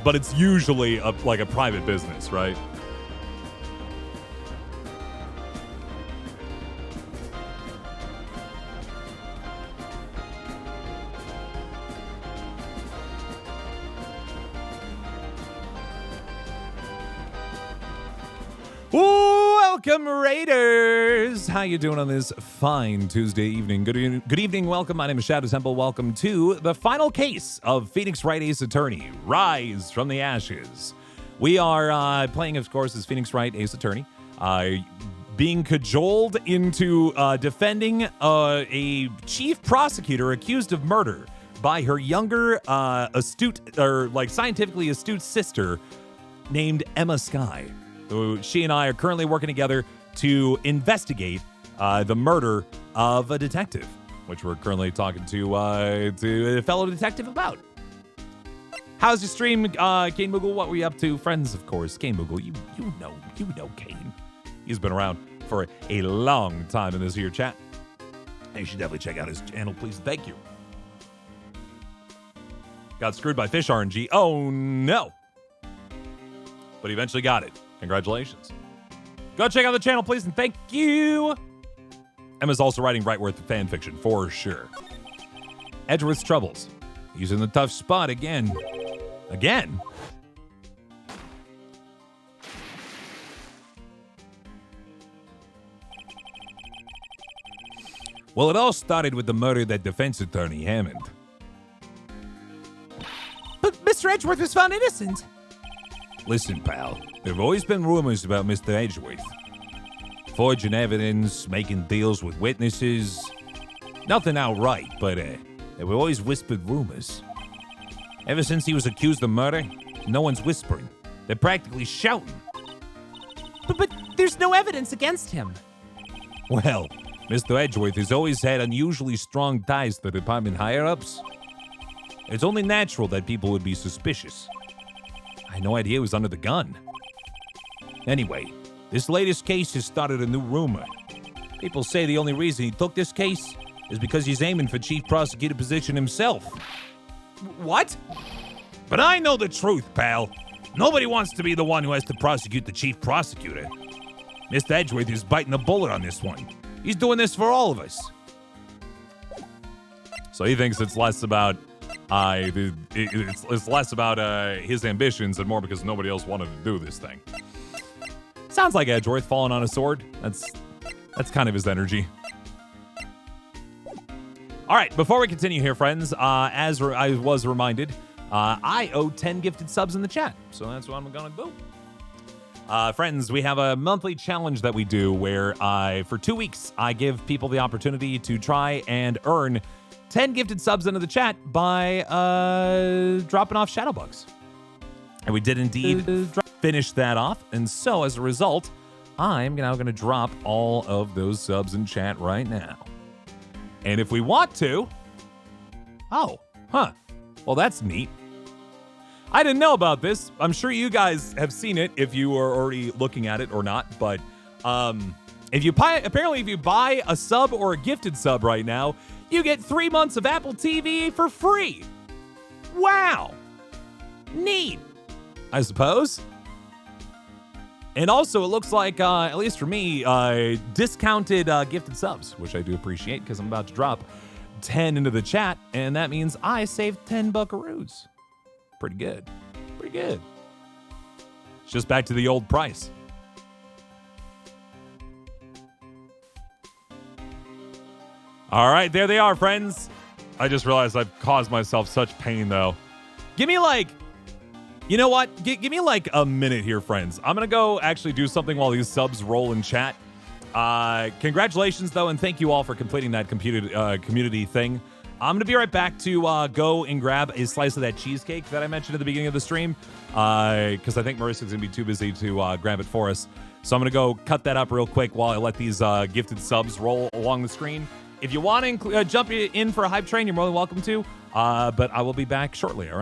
but it's usually like a private business, right? Welcome, Raiders! How you doing on this fine Tuesday evening? Good evening, welcome. My name is Shadow Temple. Welcome to the final case of Phoenix Wright Ace Attorney, Rise from the Ashes. We are playing, of course, as Phoenix Wright Ace Attorney, being cajoled into defending a chief prosecutor accused of murder by her younger, scientifically astute sister named Emma Sky. She and I are currently working together to investigate the murder of a detective, which we're currently talking to a fellow detective about. How's your stream, Kane Moogle? What were you up to? Friends, of course. Kane Moogle, you know Kane. He's been around for a long time in this here chat. You should definitely check out his channel, please. Thank you. Got screwed by fish RNG. Oh, no. But he eventually got it. Congratulations. Go check out the channel, please, and thank you. Emma's also writing Wrightworth fan fiction, for sure. Edgeworth's troubles. He's in the tough spot again. Again? Well, it all started with the murder of that defense attorney, Hammond. But Mr. Edgeworth was found innocent. Listen, pal, there have always been rumors about Mr. Edgeworth. Forging evidence, making deals with witnesses. Nothing outright, but there were always whispered rumors. Ever since he was accused of murder, no one's whispering. They're practically shouting. But there's no evidence against him. Well, Mr. Edgeworth has always had unusually strong ties to department higher-ups. It's only natural that people would be suspicious. I had no idea he was under the gun. Anyway, this latest case has started a new rumor. People say the only reason he took this case is because he's aiming for chief prosecutor position himself. What? But I know the truth, pal. Nobody wants to be the one who has to prosecute the chief prosecutor. Mr. Edgeworth is biting the bullet on this one. He's doing this for all of us. So he thinks it's less about it's less about his ambitions and more because nobody else wanted to do this thing. Sounds like Edgeworth falling on a sword. That's kind of his energy. All right, before we continue here, friends, as I was reminded, I owe 10 gifted subs in the chat, so that's what I'm gonna do. Friends, we have a monthly challenge that we do where for 2 weeks, I give people the opportunity to try and earn 10 gifted subs into the chat by dropping off shadow bugs. And we did indeed finish that off. And so as a result, I'm now going to drop all of those subs in chat right now. And if we want to... Well, that's neat. I didn't know about this. I'm sure you guys have seen it if you are already looking at it or not. But if you buy a sub or a gifted sub right now, you get 3 months of Apple TV for free. Wow. Neat, I suppose. And also, it looks like, at least for me, discounted gifted subs, which I do appreciate because I'm about to drop 10 into the chat, and that means I saved 10 buckaroos. Pretty good. Pretty good. It's just back to the old price. All right, there they are, friends. I just realized I've caused myself such pain, though. Give me you know what? Give me a minute here, friends. I'm going to go actually do something while these subs roll in chat. Congratulations, though, and thank you all for completing that community thing. I'm going to be right back to go and grab a slice of that cheesecake that I mentioned at the beginning of the stream because I think Marissa's going to be too busy to grab it for us. So I'm going to go cut that up real quick while I let these gifted subs roll along the screen. If you want to jump in for a hype train, you're more than welcome to, but I will be back shortly, all right?